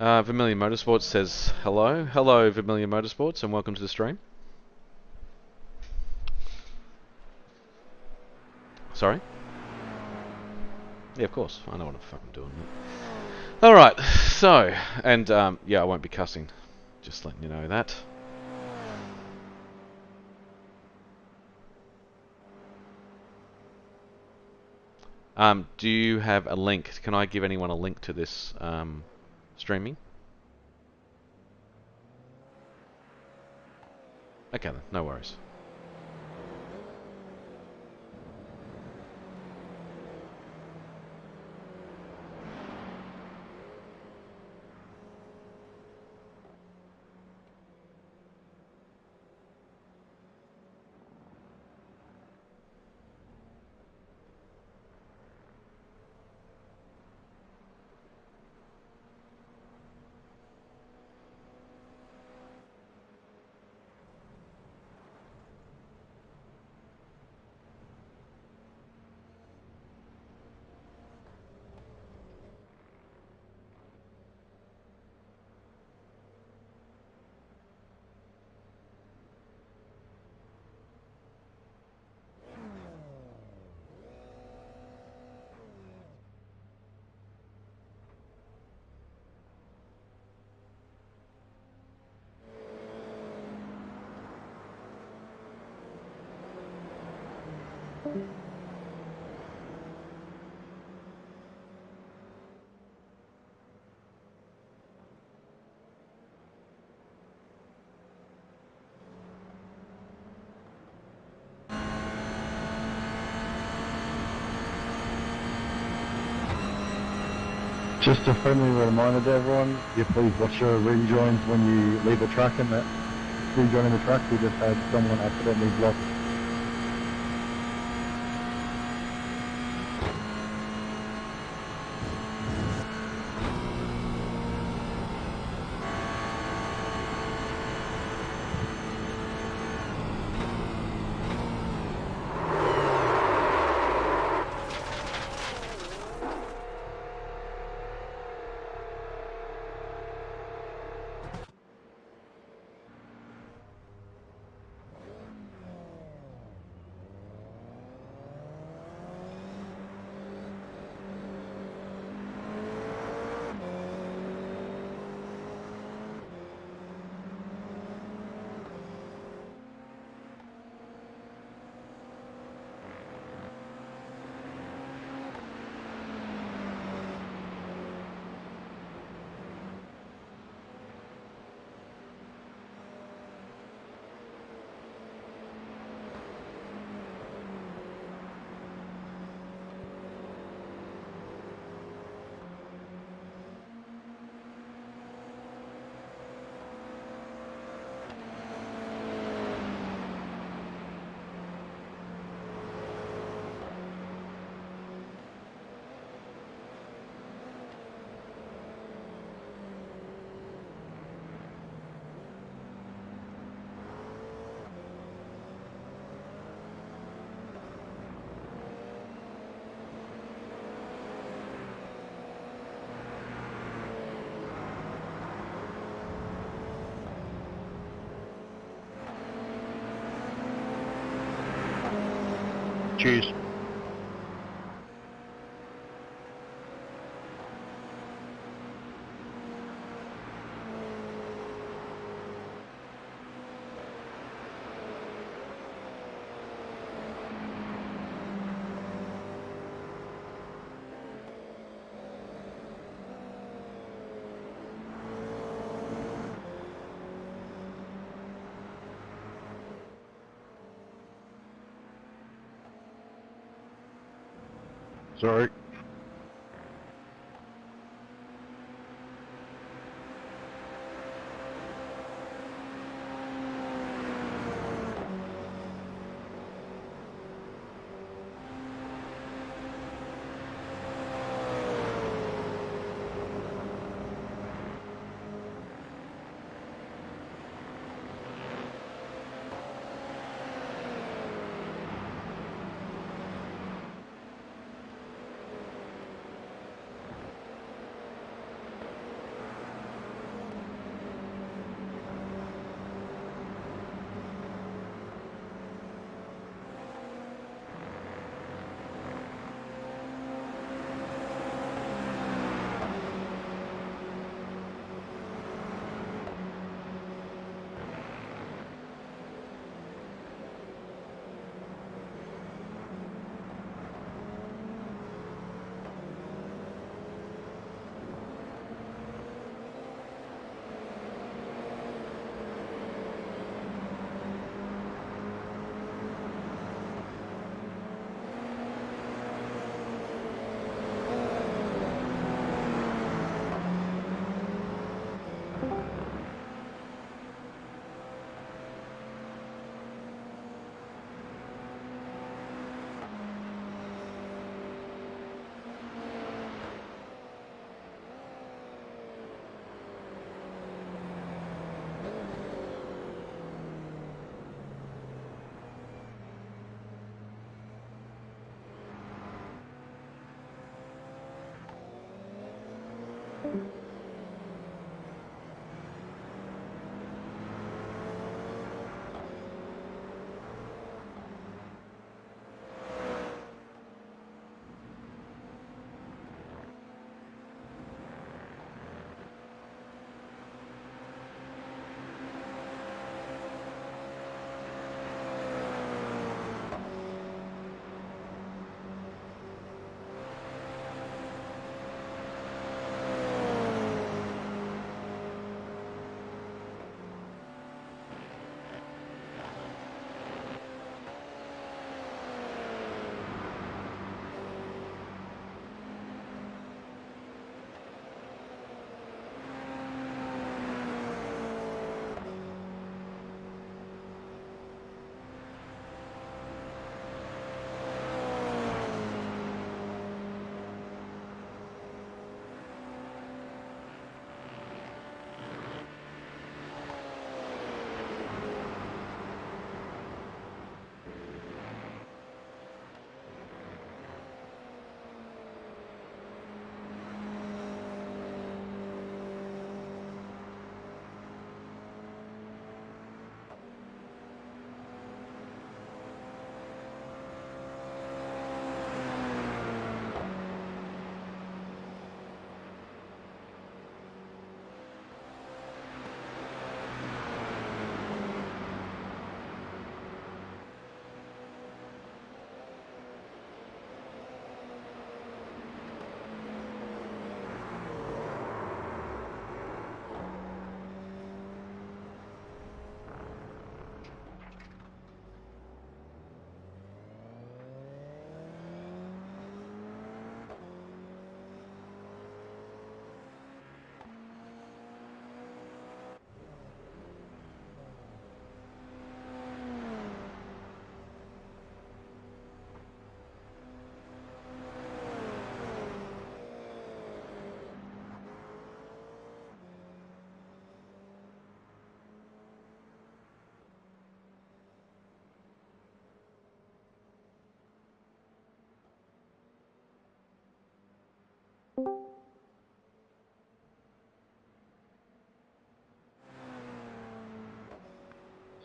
Vermilion Motorsports says hello. Hello, Vermilion Motorsports, and welcome to the stream. Sorry? Yeah, of course. I know what I'm fucking doing. Alright, so, and yeah, I won't be cussing. Just letting you know that. Do you have a link? Can I give anyone a link to this streaming? Okay then, no worries. Just a friendly reminder to everyone, you please watch your rejoins when you leave the track, and that rejoining the track, we just had someone accidentally block. Cheers. Sorry.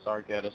Sorry, Gaddis.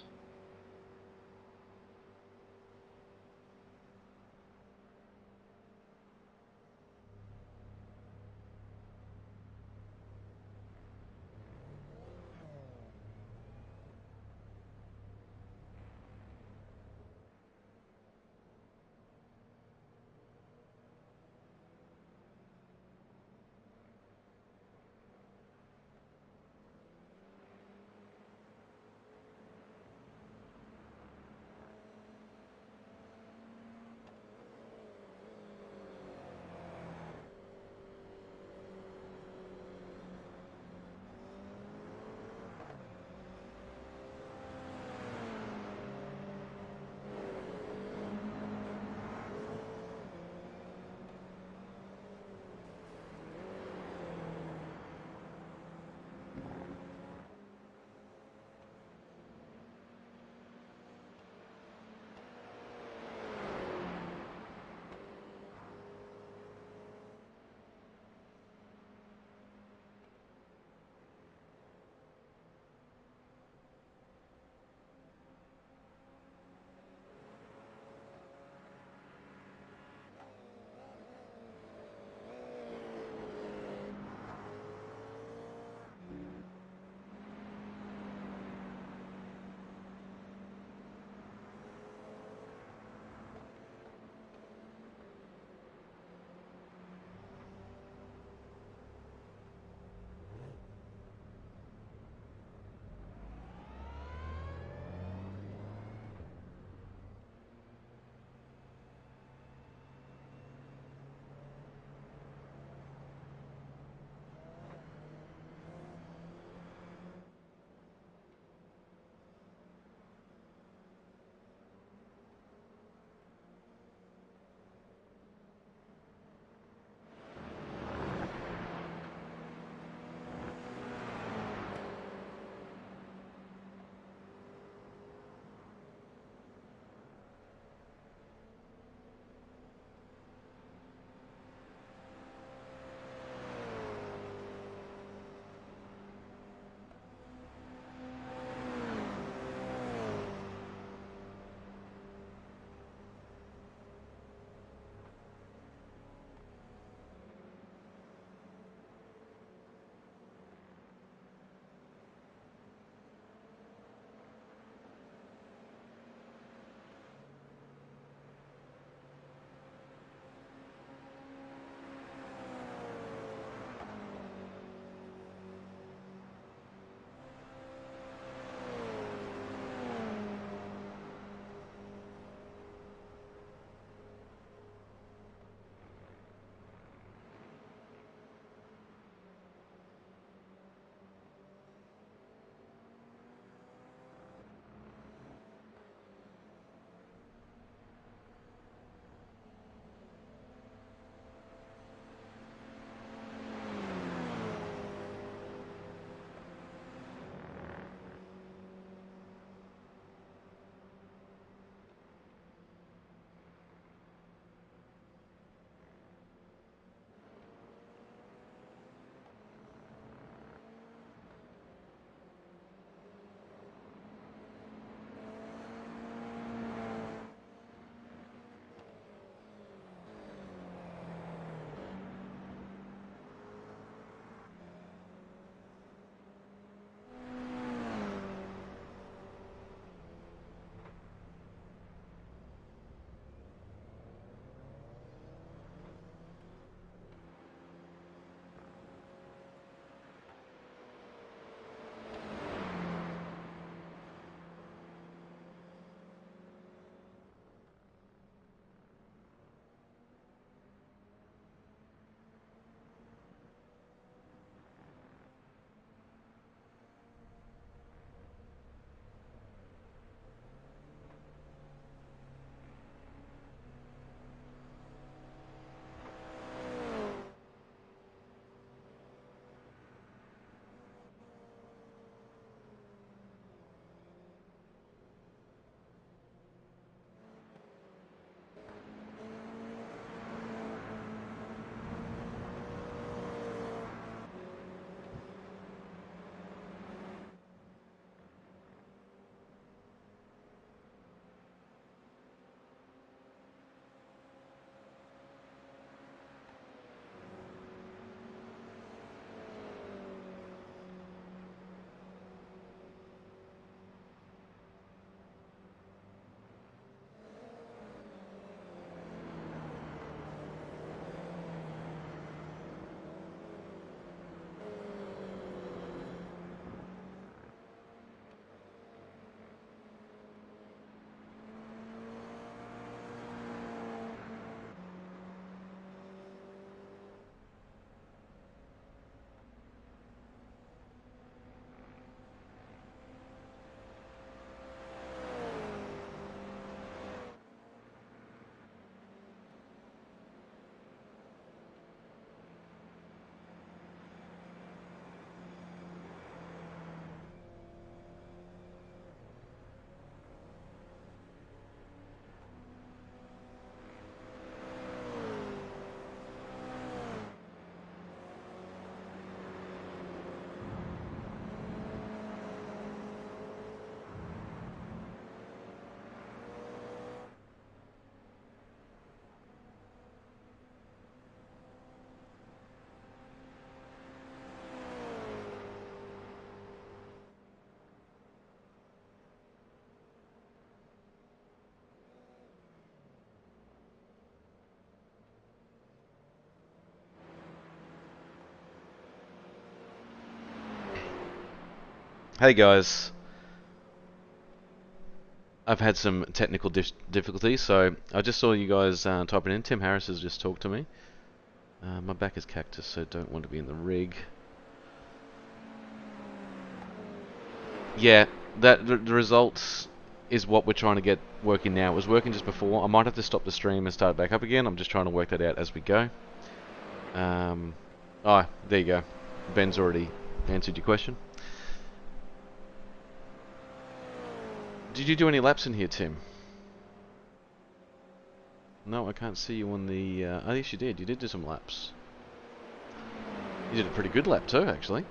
Hey guys, I've had some technical difficulties, so I just saw you guys typing in. Tim Harris has just talked to me. My back is cactus, so don't want to be in the rig. Yeah, that the results is what we're trying to get working now. It was working just before. I might have to stop the stream and start it back up again. I'm just trying to work that out as we go. Oh, there you go. Ben's already answered your question. Did you do any laps in here, Tim? No, I can't see you on the... oh, yes, you did. You did do some laps. You did a pretty good lap too, actually.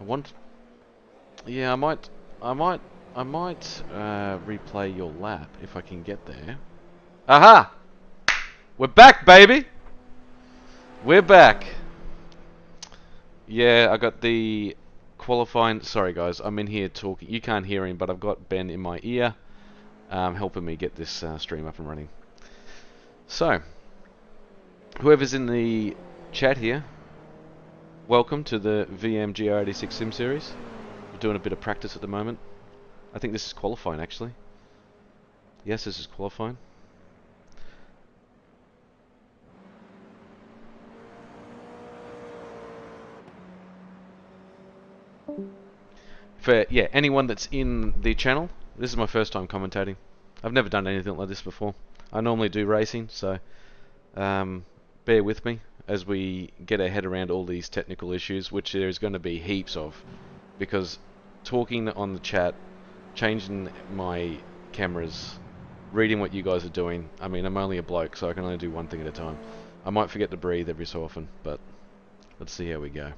I want... Yeah, I might replay your lap if I can get there. Aha! We're back, baby! We're back. Yeah, I got the qualifying... Sorry, guys. I'm in here talking. You can't hear him, but I've got Ben in my ear helping me get this stream up and running. So, whoever's in the chat here, welcome to the Gr86 Sim Series. We're doing a bit of practice at the moment. I think this is qualifying, actually. Yes, this is qualifying. For, yeah, anyone that's in the channel, this is my first time commentating. I've never done anything like this before. I normally do racing, so bear with me as we get our head around all these technical issues, which there is going to be heaps of, because talking on the chat, changing my cameras, reading what you guys are doing. I mean, I'm only a bloke, so I can only do one thing at a time. I might forget to breathe every so often, but let's see how we go.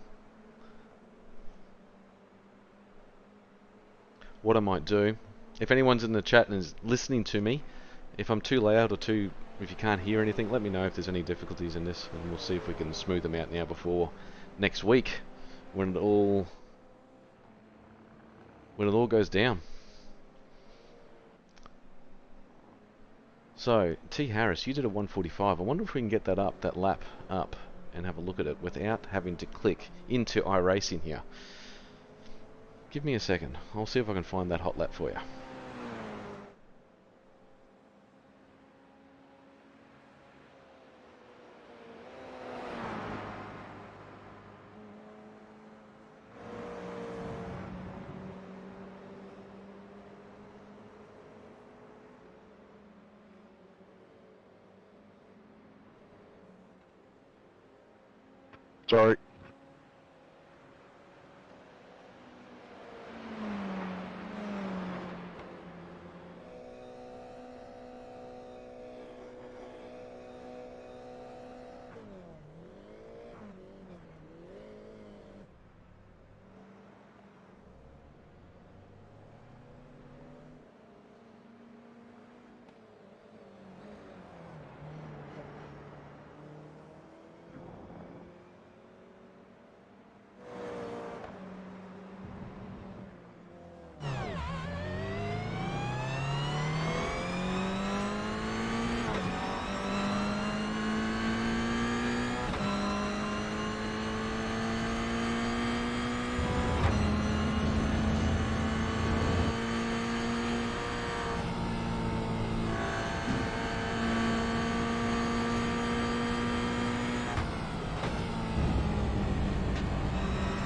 What I might do, if anyone's in the chat and is listening to me, if I'm too loud or if you can't hear anything, let me know if there's any difficulties in this, and we'll see if we can smooth them out now before next week, when it all goes down. So, T Harris, you did a 145. I wonder if we can get that lap up and have a look at it without having to click into iRacing here. Give me a second. I'll see if I can find that hot lap for you. Sorry.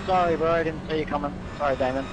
Sorry, bro, I didn't see you coming. Sorry, Damon.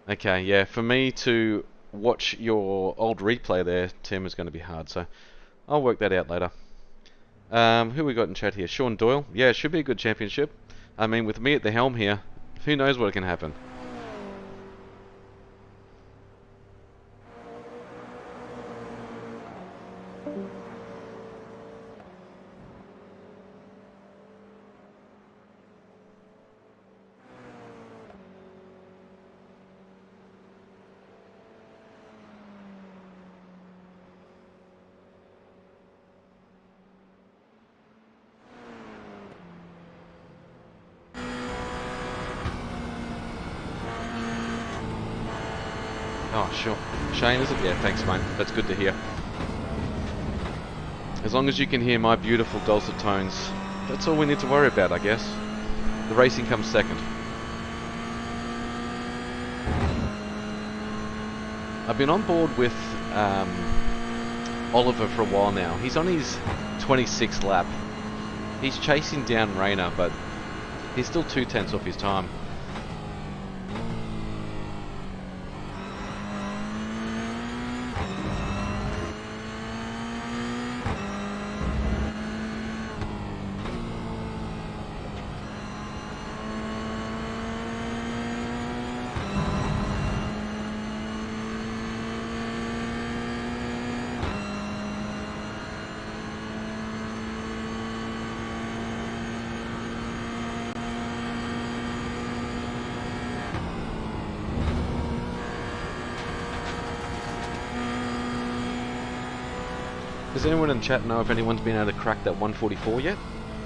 Okay, yeah, for me to watch your old replay there, Tim, is going to be hard, so I'll work that out later. Who we got in chat here? Sean Doyle. Yeah, it should be a good championship. I mean, with me at the helm here, who knows what can happen. Oh, sure. Shane, is it? Yeah, thanks, mate. That's good to hear. As long as you can hear my beautiful dulcet tones, that's all we need to worry about, I guess. The racing comes second. I've been on board with Oliver for a while now. He's on his 26th lap. He's chasing down Rayner, but he's still 2/10 off his time. Does anyone in chat know if anyone's been able to crack that 144 yet?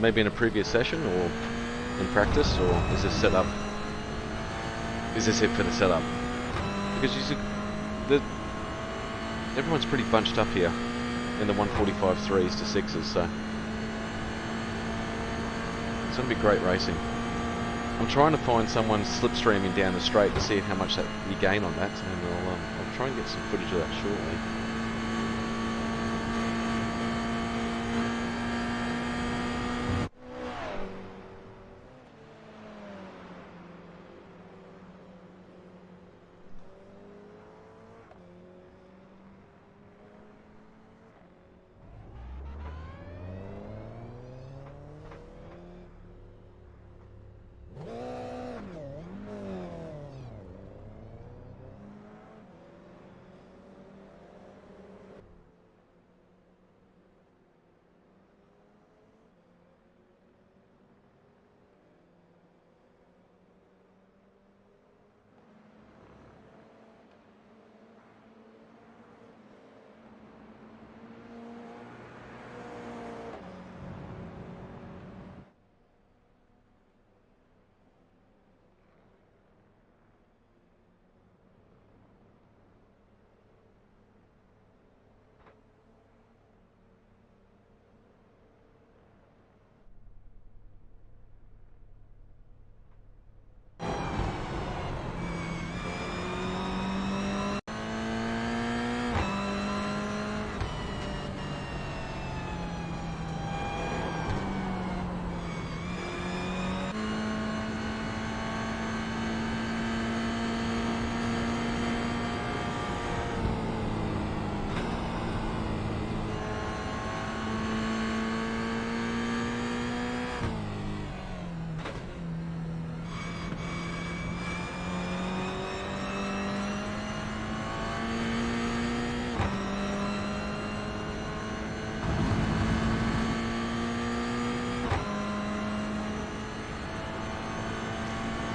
Maybe in a previous session or in practice, or is this set up? Is this it for the setup? Because everyone's pretty bunched up here in the 145 3s to 6s, so it's going to be great racing. I'm trying to find someone slipstreaming down the straight to see how much that you gain on that, and I'll try and get some footage of that shortly.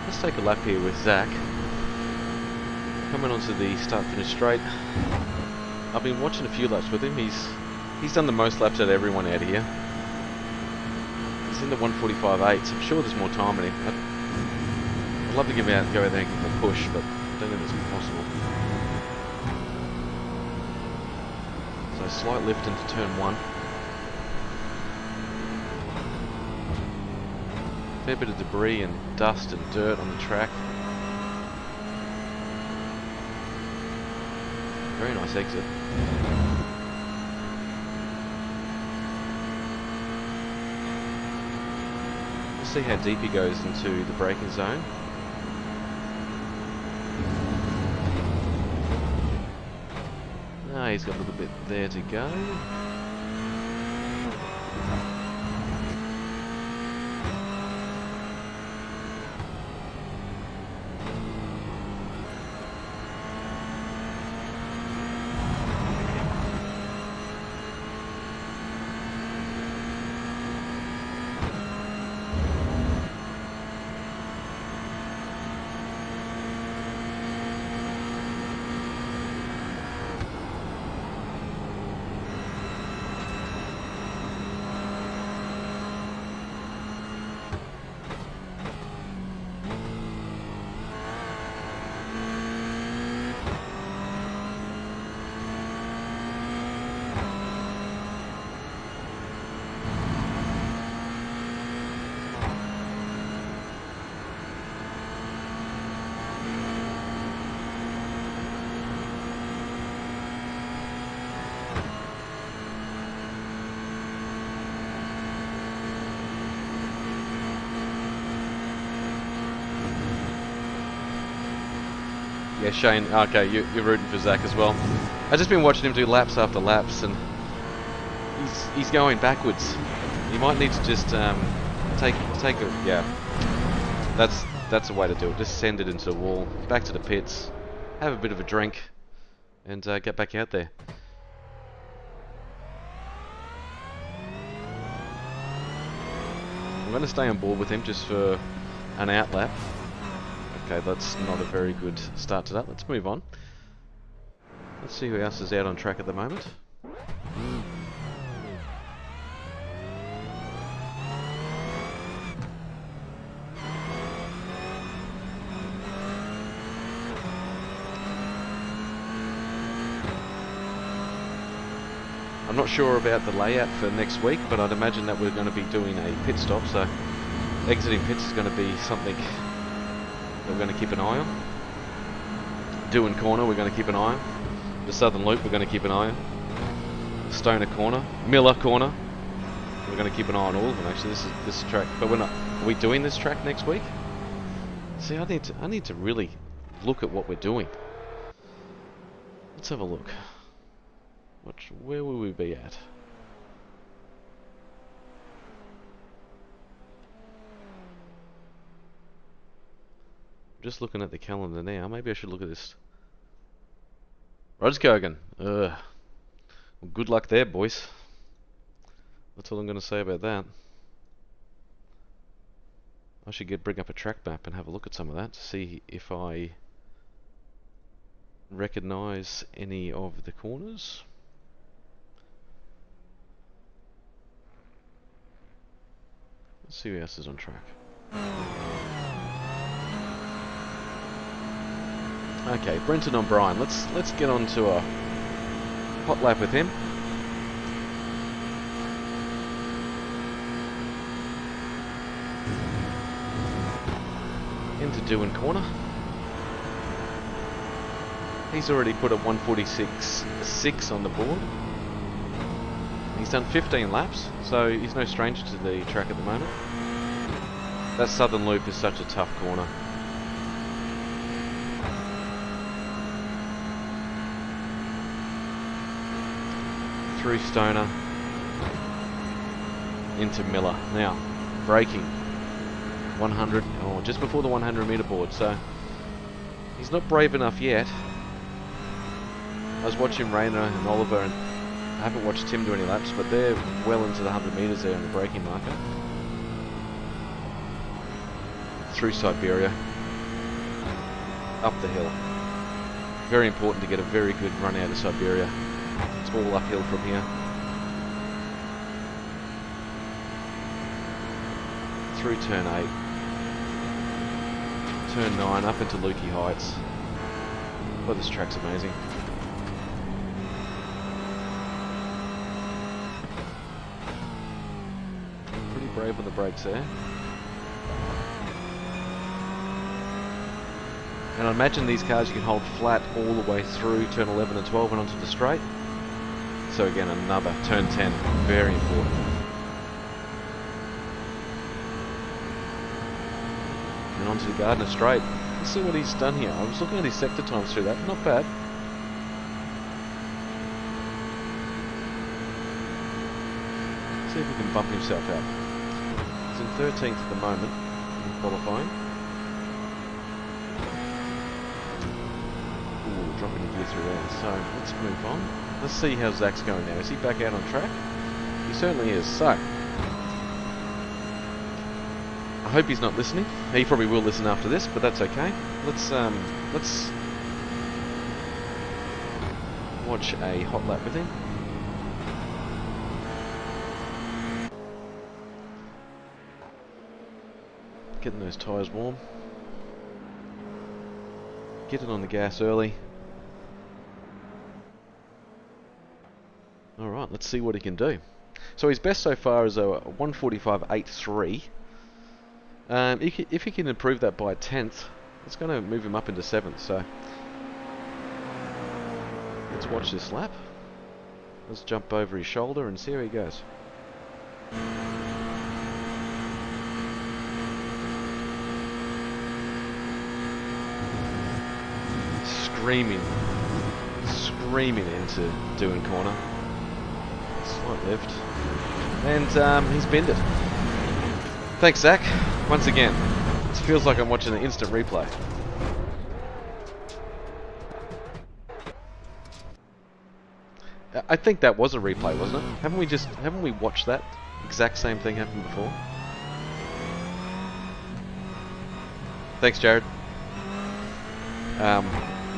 Let's take a lap here with Zach. Coming onto the start-finish straight. I've been watching a few laps with him. He's done the most laps out of everyone out here. He's in the 145.8, so I'm sure there's more time in him. I'd love to go out there and give him a push, but I don't think it's possible. So slight lift into turn 1. Fair bit of debris and dust and dirt on the track. Very nice exit. Let's see how deep he goes into the braking zone. he's got a little bit there to go. Yeah, Shane, okay, you're rooting for Zach as well. I've just been watching him do laps after laps, and he's going backwards. You might need to just take a, yeah. That's the way to do it. Just send it into the wall, back to the pits, have a bit of a drink, and get back out there. I'm going to stay on board with him just for an out lap. Okay, that's not a very good start to that. Let's move on. Let's see who else is out on track at the moment. I'm not sure about the layout for next week, but I'd imagine that we're going to be doing a pit stop, so exiting pits is going to be something that we're going to keep an eye on. Doing corner, we're going to keep an eye on. The Southern Loop, we're going to keep an eye on. Stoner corner, Miller corner, we're going to keep an eye on all of them. Actually, this track, but we're not. Are we doing this track next week? See, I need to really look at what we're doing. Let's have a look. Where will we be at? Just looking at the calendar now. Maybe I should look at this. Rodskogen. Ugh. Well, good luck there, boys. That's all I'm going to say about that. I should bring up a track map and have a look at some of that to see if I recognise any of the corners. Let's see who else is on track. Okay, Brenton O'Brien. Let's get on to a hot lap with him. Into doing corner. He's already put a 1:46.6 on the board. He's done 15 laps, so he's no stranger to the track at the moment. That Southern Loop is such a tough corner. Through Stoner into Miller. Now, braking 100, or just before the 100 metre board, so he's not brave enough yet. I was watching Rayner and Oliver, and I haven't watched Tim do any laps, but they're well into the 100 metres there on the braking marker. Through Siberia, up the hill. Very important to get a very good run out of Siberia. It's all uphill from here. Through turn 8. Turn 9 up into Lukey Heights. Well, this track's amazing. Pretty brave on the brakes there. And I imagine these cars you can hold flat all the way through turn 11 and 12 and onto the straight. So again, another turn 10, very important. And onto the Gardner straight. Let's see what he's done here. I was looking at his sector times through that, not bad. bump himself out. He's in 13th at the moment in qualifying. Ooh, dropping a gear through there. So let's move on. Let's see how Zach's going now. Is he back out on track? He certainly is. So I hope he's not listening. He probably will listen after this, but that's okay. Let's watch a hot lap with him. Getting those tyres warm. Getting on the gas early. Alright, let's see what he can do. So his best so far is a 1:45.83. If he can improve that by a tenth, it's going to move him up into 7th. So let's watch this lap. Let's jump over his shoulder and see how he goes. Screaming into doing corner. Slight lift. And he's binned it. Thanks, Zach. Once again, it feels like I'm watching an instant replay. I think that was a replay, wasn't it? Haven't we watched that exact same thing happen before? Thanks, Jared.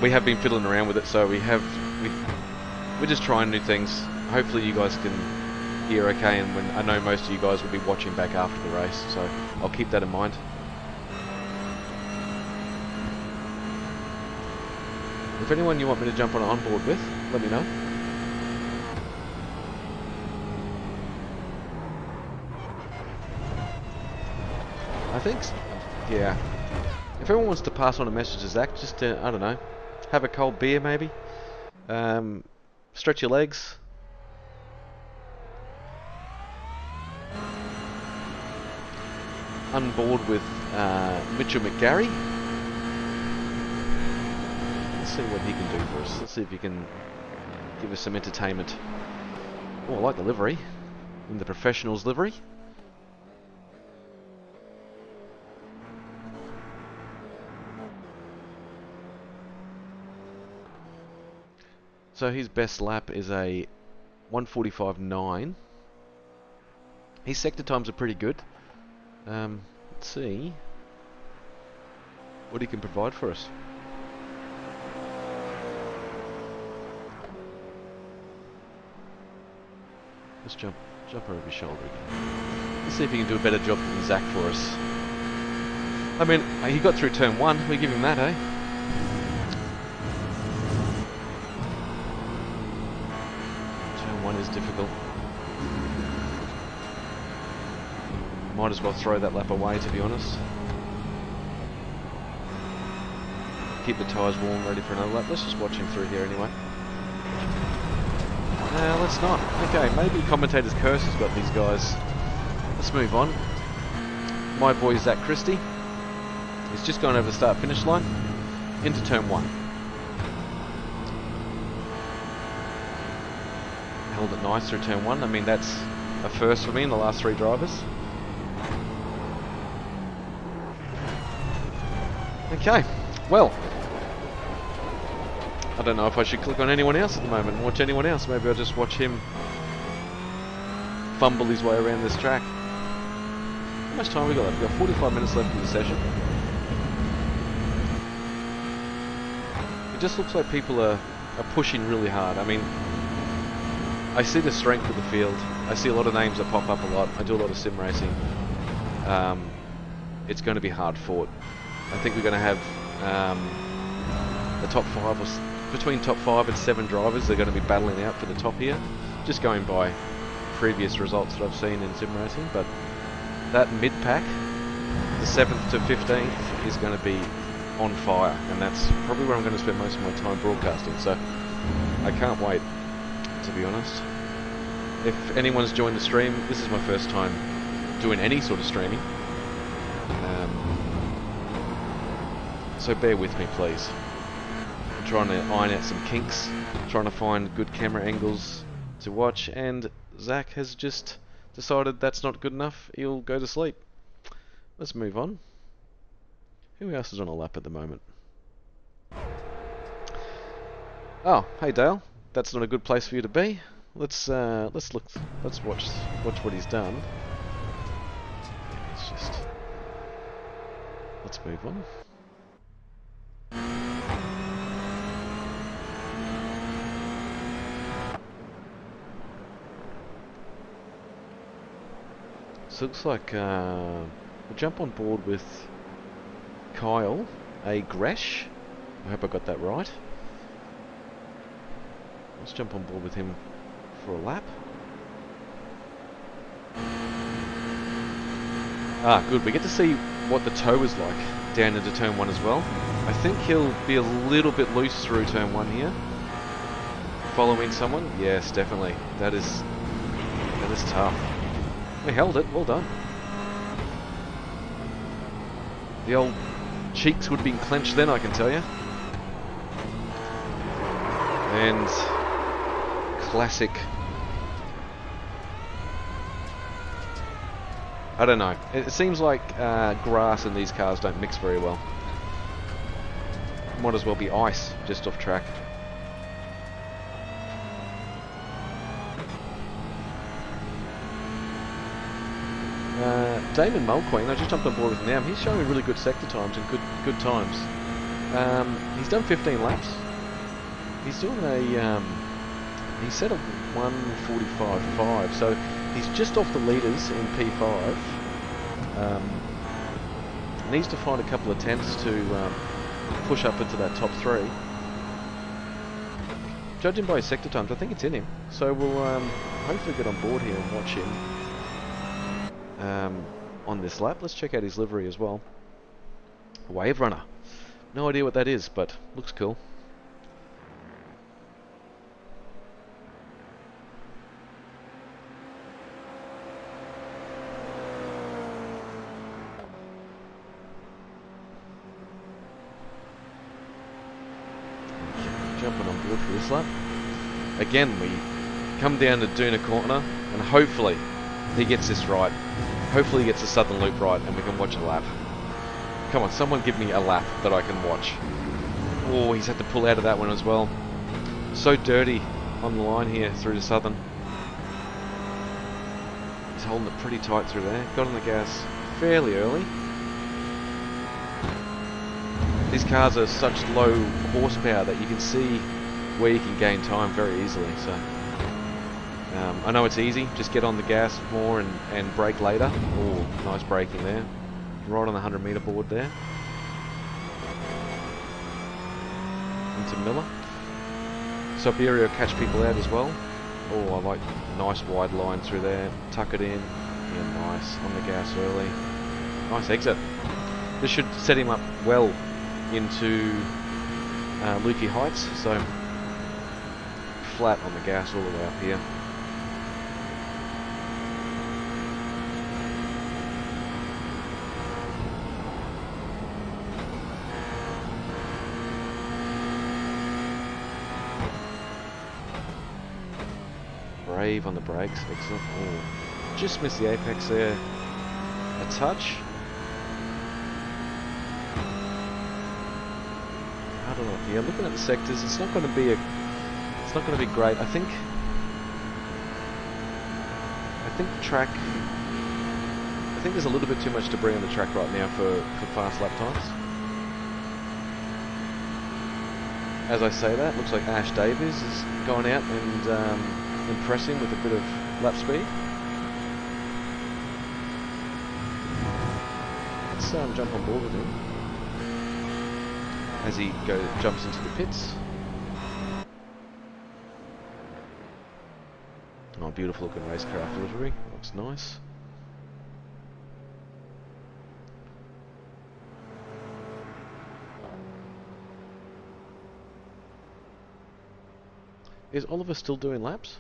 We have been fiddling around with it, so we're just trying new things. Hopefully you guys can hear okay, and I know most of you guys will be watching back after the race, so I'll keep that in mind. If anyone you want me to jump on board with, let me know. I think, yeah. If anyone wants to pass on a message to Zach, just I don't know, have a cold beer maybe, stretch your legs. On board with Mitchell McGarry. Let's see what he can do for us. Let's see if he can give us some entertainment. Oh, I like the livery. In the professionals livery. So his best lap is a 1:45.9. His sector times are pretty good. Let's see what he can provide for us. Let's jump over his shoulder again. Let's see if he can do a better job than Zach for us. I mean, he got through turn 1. We give him that, eh? Turn 1 is difficult. Might as well throw that lap away, to be honest. Keep the tyres warm, ready for another lap. Let's just watch him through here anyway. Let's not. Okay, maybe commentator's curse has got these guys. Let's move on. My boy Zach Christie. He's just gone over the start-finish line into turn 1. Held it nice through turn 1. I mean, that's a first for me in the last 3 drivers. Okay, well, I don't know if I should click on anyone else at the moment and watch anyone else. Maybe I'll just watch him fumble his way around this track. How much time have we got left? We've got 45 minutes left in the session. It just looks like people are pushing really hard. I mean, I see the strength of the field. I see a lot of names that pop up a lot. I do a lot of sim racing. It's going to be hard fought. I think we're going to have the top 5, or between top 5 and 7 drivers. They're going to be battling out for the top here. Just going by previous results that I've seen in sim racing. But that mid-pack, the 7th to 15th, is going to be on fire. And that's probably where I'm going to spend most of my time broadcasting. So I can't wait, to be honest. If anyone's joined the stream, this is my first time doing any sort of streaming. So bear with me, please. I'm trying to iron out some kinks, trying to find good camera angles to watch, and Zach has just decided that's not good enough, he'll go to sleep. Let's move on. Who else is on a lap at the moment? Oh, hey Dale. That's not a good place for you to be. Let's look. Let's watch what he's done. It's just. Let's move on. So it looks like we'll jump on board with Kyle, a Gresh. I hope I got that right. Let's jump on board with him for a lap. Ah, good. We get to see what the toe is like down into turn 1 as well. I think he'll be a little bit loose through turn 1 here. Following someone? Yes, definitely. That is tough. We held it. Well done. The old cheeks would have been clenched then, I can tell you. And classic. I don't know. It seems like grass and these cars don't mix very well. Might as well be ice just off track. Damon Mulqueen, I just jumped on board with him now. He's showing really good sector times and good times. He's done 15 laps. He's doing a he set a 1:45.5, so he's just off the leaders in P5. Needs to find a couple of tenths to push up into that top 3. Judging by his sector times, I think it's in him. So we'll hopefully get on board here and watch him on this lap. Let's check out his livery as well. Wave Runner. No idea what that is, but looks cool. Jumping on board for this lap. Again, we come down to Doona Corner, and hopefully he gets this right. Hopefully he gets the southern loop right, and we can watch a lap. Come on, someone give me a lap that I can watch. Oh, he's had to pull out of that one as well. So dirty on the line here through the southern. He's holding it pretty tight through there. Got on the gas fairly early. These cars are such low horsepower that you can see where you can gain time very easily. So I know it's easy, just get on the gas more and brake later. Oh, nice braking there. Right on the 100 metre board there. Into Miller. Siberia will catch people out as well. Oh, I like nice wide line through there. Tuck it in. Yeah, nice. On the gas early. Nice exit. This should set him up well into Lukey Heights. So flat on the gas all the way up here. Brave on the brakes, excellent. Oh, just missed the apex there. A touch. I don't know. Yeah, looking at the sectors, it's not going to be great. I think the track. I think there's a little bit too much debris on the track right now for fast lap times. As I say that, looks like Ash Davies is going out and impressing with a bit of lap speed. Let's jump on board with him as he jumps into the pits. Oh, beautiful looking racecraft livery. Looks nice. Is Oliver still doing laps?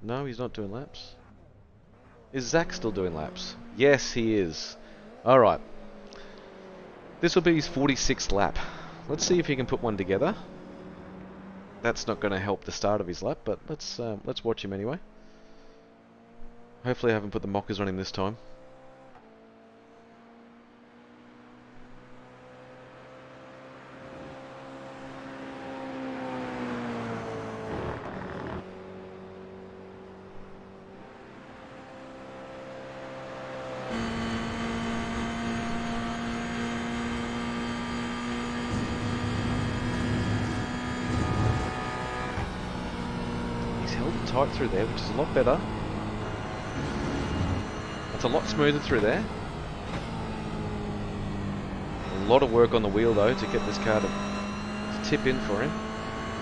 No, he's not doing laps. Is Zach still doing laps? Yes, he is. Alright. This will be his 46th lap. Let's see if he can put one together. That's not going to help the start of his lap, but let's watch him anyway. Hopefully I haven't put the mockers on him this time. He's held it tight through there, which is a lot better. It's a lot smoother through there. A lot of work on the wheel though to get this car to tip in for him.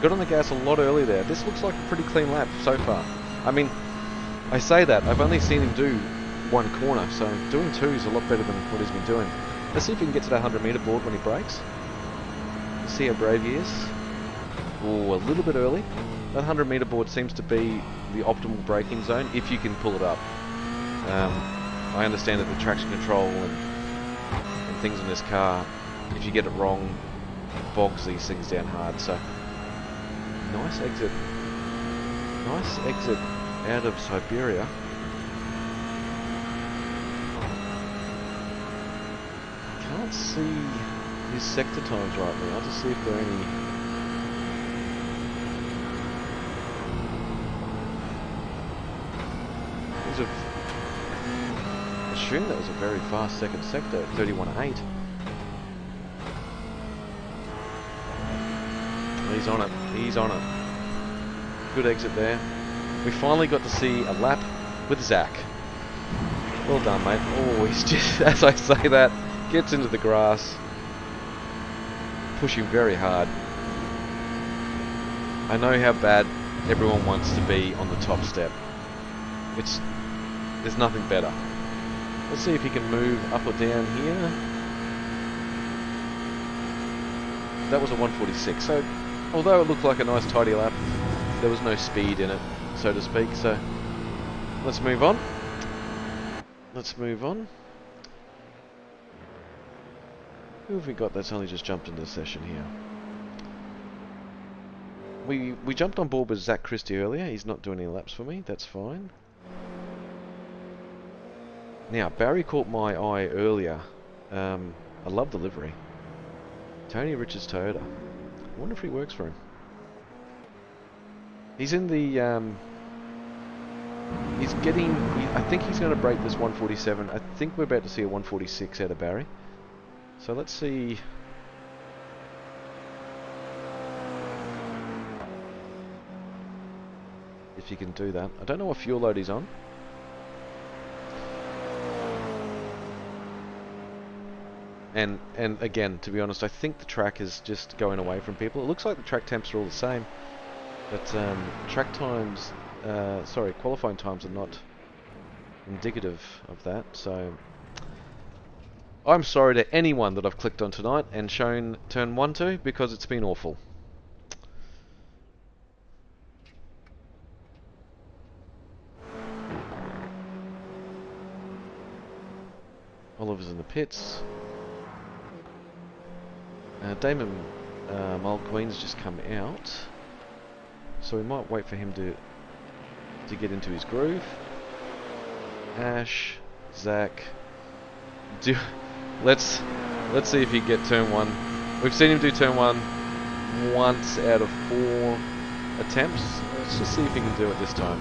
Got on the gas a lot early there. This looks like a pretty clean lap so far. I mean, I say that, I've only seen him do one corner, so doing two is a lot better than what he's been doing. Let's see if he can get to that 100 meter board when he brakes. Let's see how brave he is. Oh, a little bit early. That 100 meter board seems to be the optimal braking zone if you can pull it up. I understand that the traction control and things on this car, if you get it wrong, bogs these things down hard. So nice exit out of Siberia. Can't see his sector times right now. I'll just see if there are any. These are. I assume that was a very fast second sector, 31.8. He's on it. He's on it. Good exit there. We finally got to see a lap with Zach. Well done, mate. Oh, he's just, as I say that, gets into the grass. Pushing very hard. I know how bad everyone wants to be on the top step. There's nothing better. Let's see if he can move up or down here. That was a 146. So, although it looked like a nice tidy lap, there was no speed in it, so to speak. So, let's move on. Let's move on. Who have we got that's only just jumped into the session here? We jumped on board with Zach Christie earlier. He's not doing any laps for me. That's fine. Now, Barry caught my eye earlier. I love the livery. Tony Richards Toyota. I wonder if he works for him. He's in the... he's getting... I think he's going to break this 147. I think we're about to see a 146 out of Barry. So let's see... if he can do that. I don't know what fuel load he's on. And again, to be honest, I think the track is just going away from people. It looks like the track temps are all the same, but track times, qualifying times are not indicative of that. So I'm sorry to anyone that I've clicked on tonight and shown turn 1 to, because it's been awful. Oliver's in the pits. Damon Mulqueen's just come out, so we might wait for him to get into his groove. Ash, Zach, let's see if he can get turn 1. We've seen him do turn 1 once out of 4 attempts. Let's just see if he can do it this time.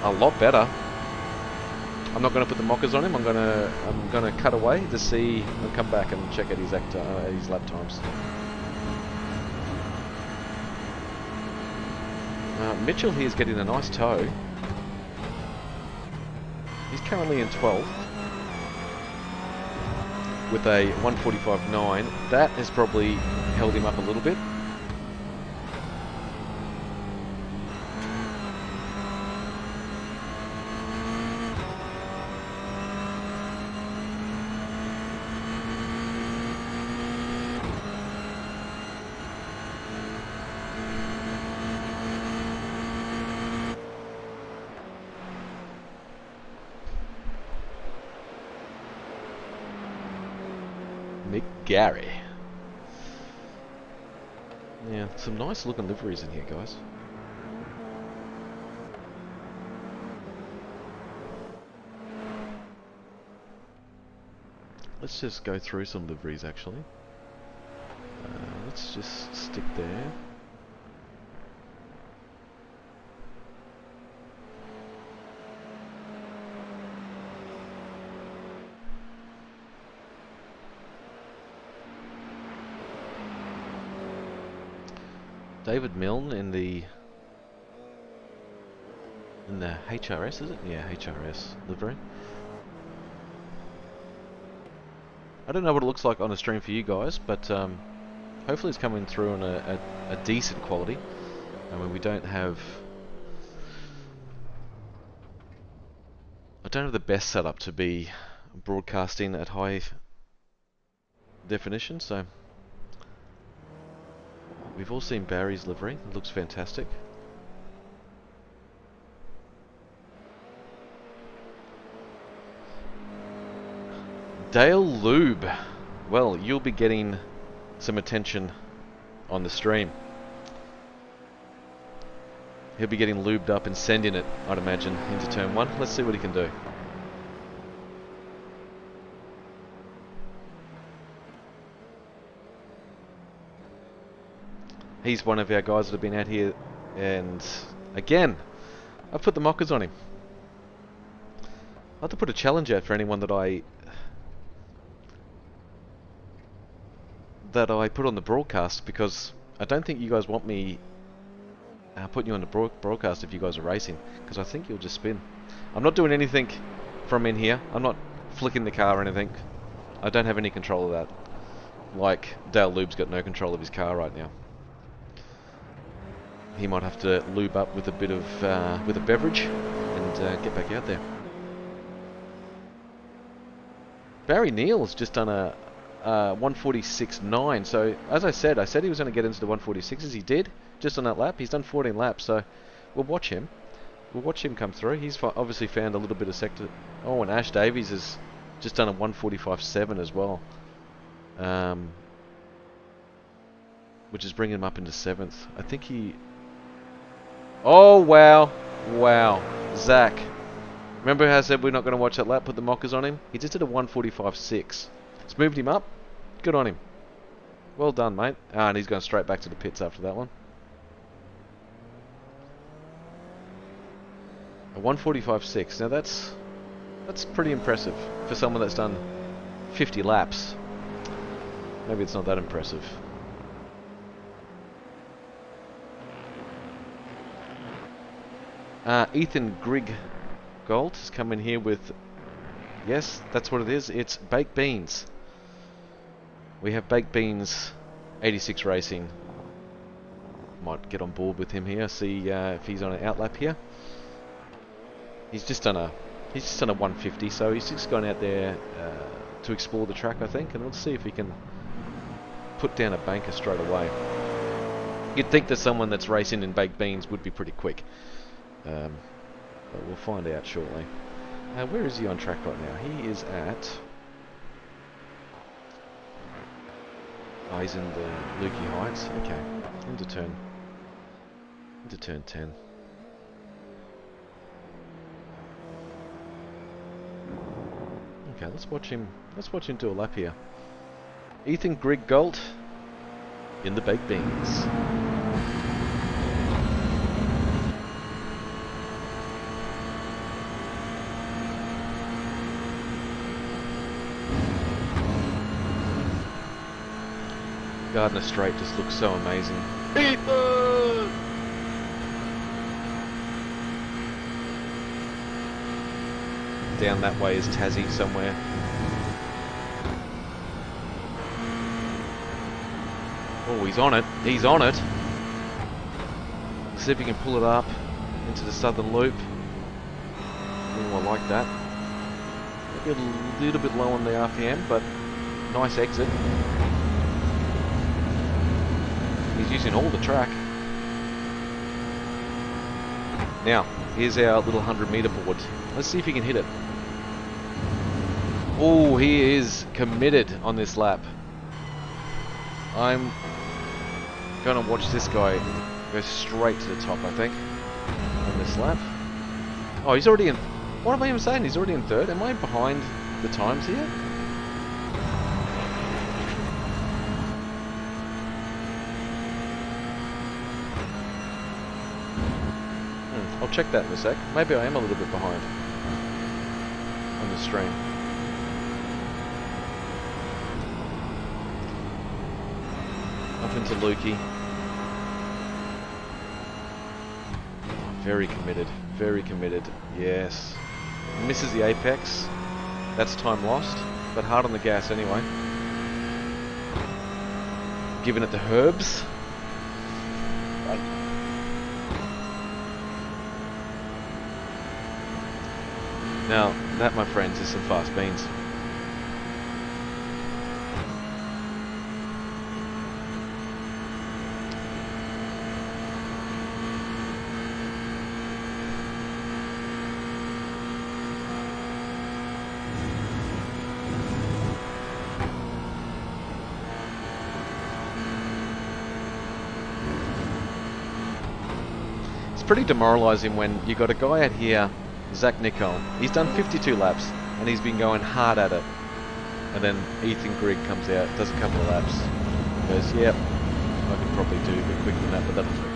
A lot better. I'm not going to put the mockers on him. I'm going to cut away to see and come back and check out his lap times. Mitchell here is getting a nice tow. He's currently in 12th with a 145.9. That has probably held him up a little bit. Gary. Yeah, some nice looking liveries in here, guys. Let's just go through some liveries actually. Let's just stick there. David Milne in the HRS, is it? Yeah, HRS livery. I don't know what it looks like on the stream for you guys, but hopefully it's coming through on a decent quality. I mean, I don't have the best setup to be broadcasting at high definition, so we've all seen Barry's livery. It looks fantastic. Dale Lube. Well, you'll be getting some attention on the stream. He'll be getting lubed up and sending it, I'd imagine, into turn 1. Let's see what he can do. He's one of our guys that have been out here, and again, I've put the mockers on him. I'll have to put a challenge out for anyone that I put on the broadcast, because I don't think you guys want me putting you on the broadcast if you guys are racing, because I think you'll just spin. I'm not doing anything from in here. I'm not flicking the car or anything. I don't have any control of that. Like, Dale Lube's got no control of his car right now. He might have to lube up with a bit of with a beverage and get back out there. Barry Neal's just done a 146.9. So as I said he was going to get into the 146s. He did just on that lap. He's done 14 laps. So we'll watch him. We'll watch him come through. He's obviously found a little bit of sector. Oh, and Ash Davies has just done a 145.7 as well, which is bringing him up into 7th. I think he. Oh wow, wow, Zach. Remember how I said we're not going to watch that lap? Put the mockers on him. He just did a 145.6. It's moved him up. Good on him. Well done, mate. Ah, and he's going straight back to the pits after that one. A 145.6. Now that's pretty impressive for someone that's done 50 laps. Maybe it's not that impressive. Ethan Grigg Gold has come in here with, yes, that's what it is. It's Baked Beans. We have Baked Beans 86 Racing. Might get on board with him here. See if he's on an outlap here. He's just done a 150, so he's just gone out there to explore the track, I think, and let's see if he can put down a banker straight away. You'd think that someone that's racing in Baked Beans would be pretty quick, but we'll find out shortly. Where is he on track right now? He is at. Oh, he's in the Lukey Heights. Okay, into turn 10. Okay, let's watch him do a lap here. Ethan Grigg Galt in the Baked Beans. Gardner Straight just looks so amazing. Ethan! Down that way is Tassie somewhere. Oh, he's on it. He's on it. See if he can pull it up into the southern loop. Oh, I like that. Maybe a little bit low on the RPM, but nice exit. He's using all the track. Now, here's our little 100-meter board. Let's see if he can hit it. Oh, he is committed on this lap. I'm going to watch this guy go straight to the top, I think, on this lap. Oh, he's already in. What am I even saying? He's already in 3rd. Am I behind the times here? I'll check that in a sec. Maybe I am a little bit behind on the stream. Up into Lukey. Very committed, very committed. Yes. Misses the apex. That's time lost, but hard on the gas anyway. Giving it the herbs. Now, that, my friends, is some fast beans. It's pretty demoralising when you got a guy out here, Zach Nicole. He's done 52 laps and he's been going hard at it. And then Ethan Grigg comes out, does a couple of laps, and goes, yep, I could probably do a bit quicker than that, but that'll do.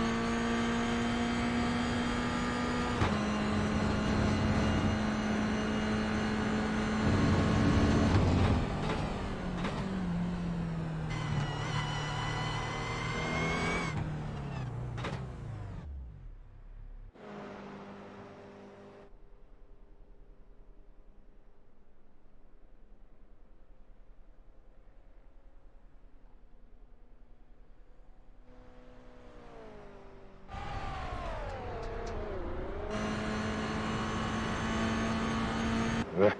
Yeah.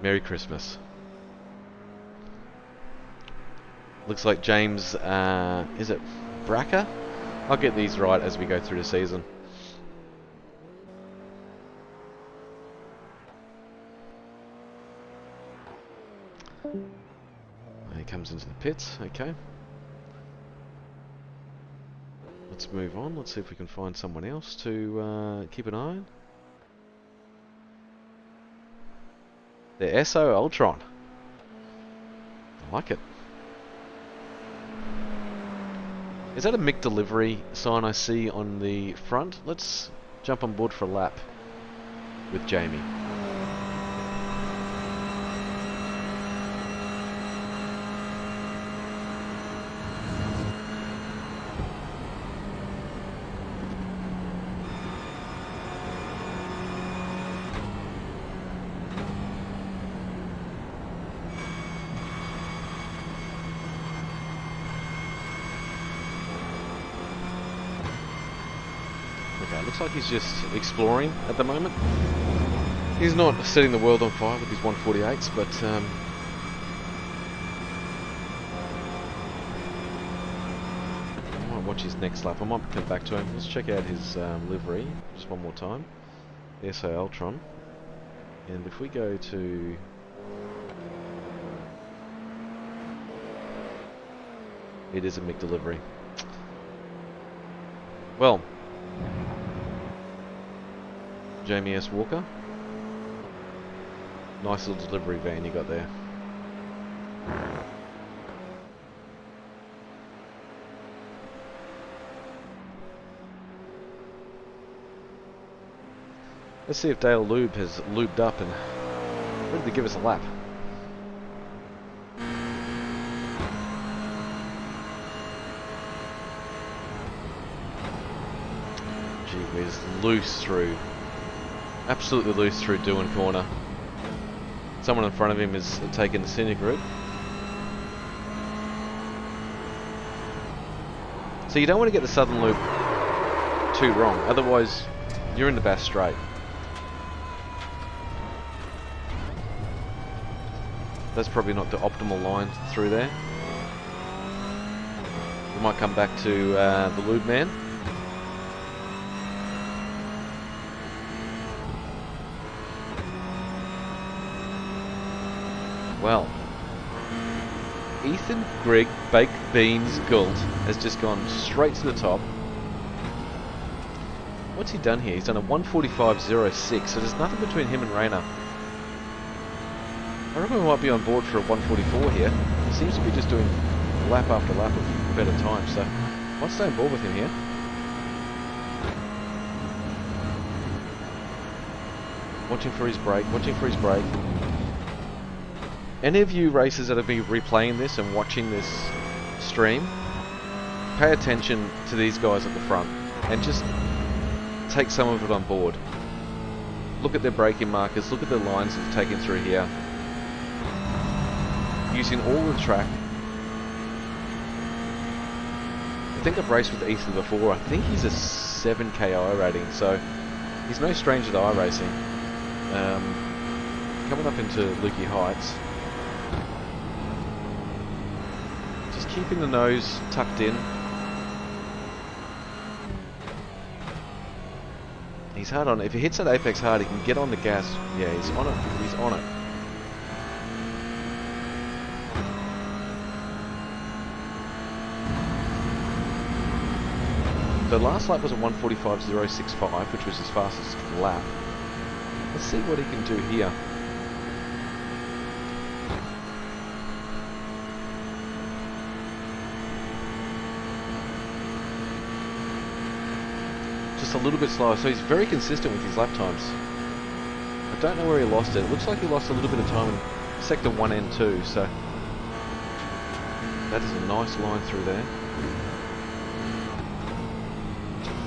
Merry Christmas. Looks like James, is it Bracker? I'll get these right as we go through the season. He comes into the pits, okay. Let's move on, let's see if we can find someone else to keep an eye on. The SO Ultron. I like it. Is that a Mick delivery sign I see on the front? Let's jump on board for a lap with Jamie. Looks like he's just exploring at the moment. He's not setting the world on fire with his 148s, but I might watch his next lap. I might come back to him. Let's check out his livery just one more time. The SA Ultron. And if we go to... It is a Mick delivery. Well, Jamie S. Walker. Nice little delivery van you got there. Let's see if Dale Lube has lubed up and ready to give us a lap. Gee whiz, loose through. Absolutely loose through Doohan Corner. Someone in front of him is taking the scenic route. So you don't want to get the southern loop too wrong, otherwise you're in the Bass Strait. That's probably not the optimal line through there. We might come back to the lube man. Well, Ethan Grigg Baked Beans Gult has just gone straight to the top. What's he done here? He's done a 1:45.06, so there's nothing between him and Rayner. I reckon we might be on board for a 1:44 here. He seems to be just doing lap after lap of better time, so I might stay on board with him here. Watching for his brake, watching for his brake. Any of you racers that have been replaying this and watching this stream, pay attention to these guys at the front and just take some of it on board. Look at their braking markers, look at the lines that they've taken through here. Using all the track. I think I've raced with Ethan before. I think he's a 7k I-rating, so he's no stranger to iRacing. Coming up into Lukey Heights. Just keeping the nose tucked in. He's hard on it. If he hits that apex hard, he can get on the gas. Yeah, he's on it. He's on it. The last lap was a 1:45.065, which was his fastest lap. Let's see what he can do here. Just a little bit slower, so he's very consistent with his lap times. I don't know where he lost it. It looks like he lost a little bit of time in sector 1 and 2, so that is a nice line through there.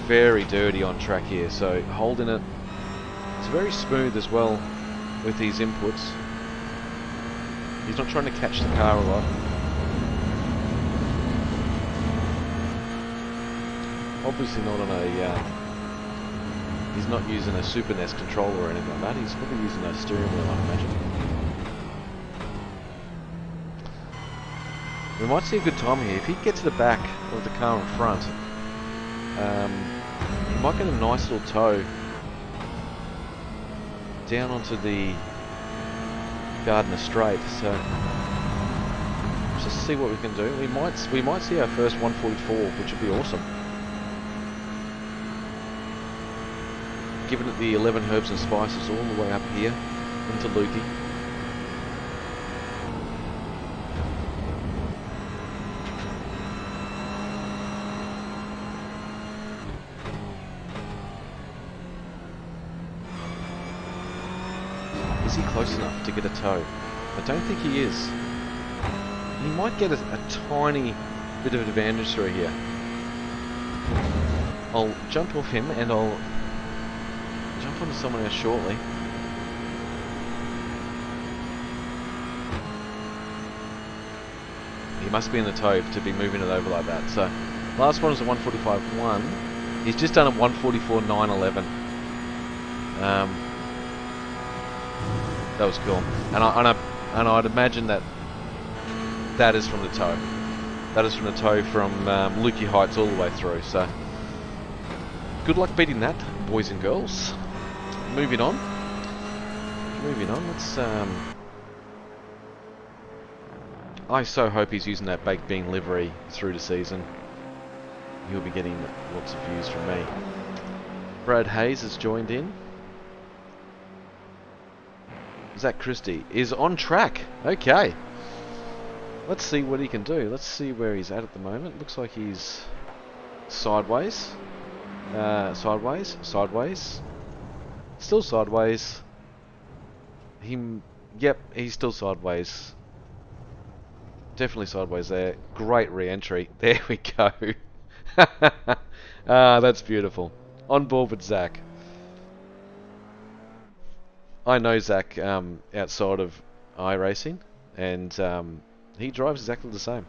Very dirty on track here, so holding it. It's very smooth as well with these inputs. He's not trying to catch the car a lot. Obviously not on a he's not using a Super NES controller or anything like that. He's probably using a steering wheel, I imagine. We might see a good time here. If he gets to the back of the car in front, he might get a nice little tow down onto the Gardner Strait. So let's just see what we can do. We might see our first 1:44, which would be awesome. Giving it the 11 herbs and spices all the way up here into Lukey. Is he close enough to get a tow? I don't think he is. He might get a tiny bit of advantage through here. I'll jump off him and I'll jump onto someone else shortly. He must be in the tow to be moving it over like that. So last one was a 1:45.1. He's just done a 1:44.911. That was cool, and I'd imagine that is from the tow. That is from the tow from Lukey Heights all the way through. So good luck beating that, boys and girls. Moving on. Let's. I so hope he's using that baked bean livery through the season. He'll be getting lots of views from me. Brad Hayes has joined in. Zach Christie is on track. Okay. Let's see what he can do. Let's see where he's at the moment. Looks like he's sideways. Sideways. Still sideways. Yep, he's still sideways. Definitely sideways there. Great re-entry. There we go. Ah, that's beautiful. On board with Zach. I know Zach outside of iRacing, and he drives exactly the same.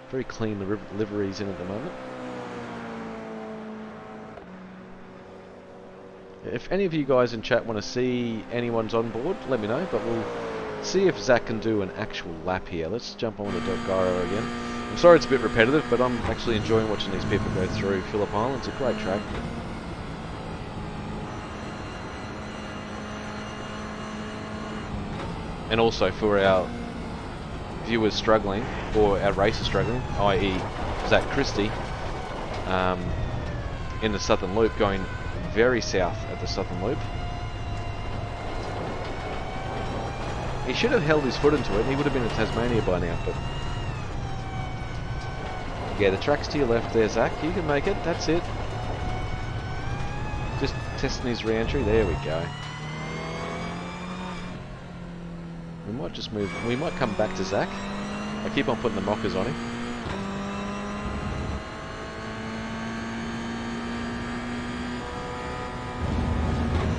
Very clean liveries in at the moment. If any of you guys in chat want to see anyone's on board, let me know, but we'll see if Zach can do an actual lap here. Let's jump on to Gyro again. I'm sorry it's a bit repetitive, but I'm actually enjoying watching these people go through Phillip Island. It's a great track. And also for our viewers struggling, or our racers struggling, i.e. Zach Christie, in the Southern Loop, going very south at the Southern Loop. He should have held his foot into it, and he would have been in Tasmania by now, but... Yeah, the track's to your left there, Zach. You can make it, that's it. Just testing his re-entry, there we go. We might just move, we might come back to Zach. I keep on putting the mockers on him.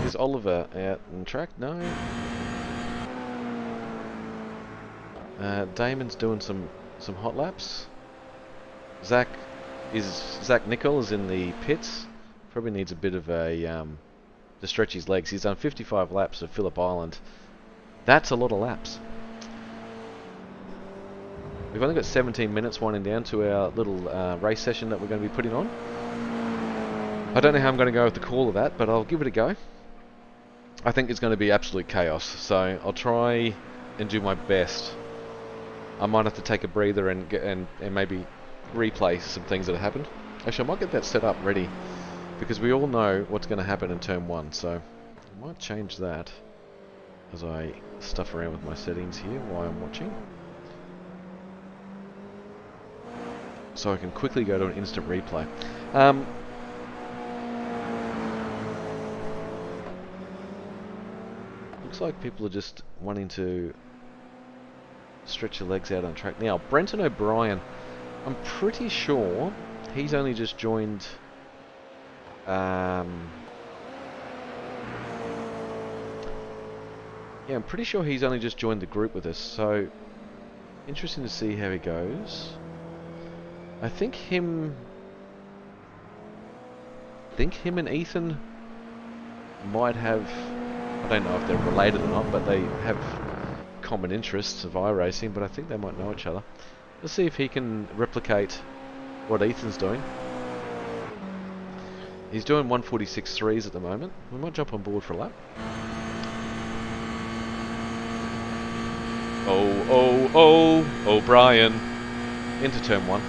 Is Oliver out on track? No. Damon's doing some hot laps. Zach Nicol is in the pits. Probably needs a bit of a to stretch his legs. He's done 55 laps of Phillip Island. That's a lot of laps. We've only got 17 minutes winding down to our little race session that we're going to be putting on. I don't know how I'm going to go with the call of that, but I'll give it a go. I think it's going to be absolute chaos, so I'll try and do my best. I might have to take a breather and maybe replay some things that have happened. Actually, I might get that set up ready, because we all know what's going to happen in turn 1, so I might change that as I stuff around with my settings here while I'm watching. So I can quickly go to an instant replay. Looks like people are just wanting to stretch their legs out on track. Now, Brenton O'Brien, I'm pretty sure he's only just joined... Yeah, I'm pretty sure he's only just joined the group with us, so interesting to see how he goes. I think him and Ethan might have, I don't know if they're related or not, but they have common interests of iRacing, but I think they might know each other. Let's see if he can replicate what Ethan's doing. He's doing 146 threes at the moment. We might jump on board for a lap. O'Brien into turn 1.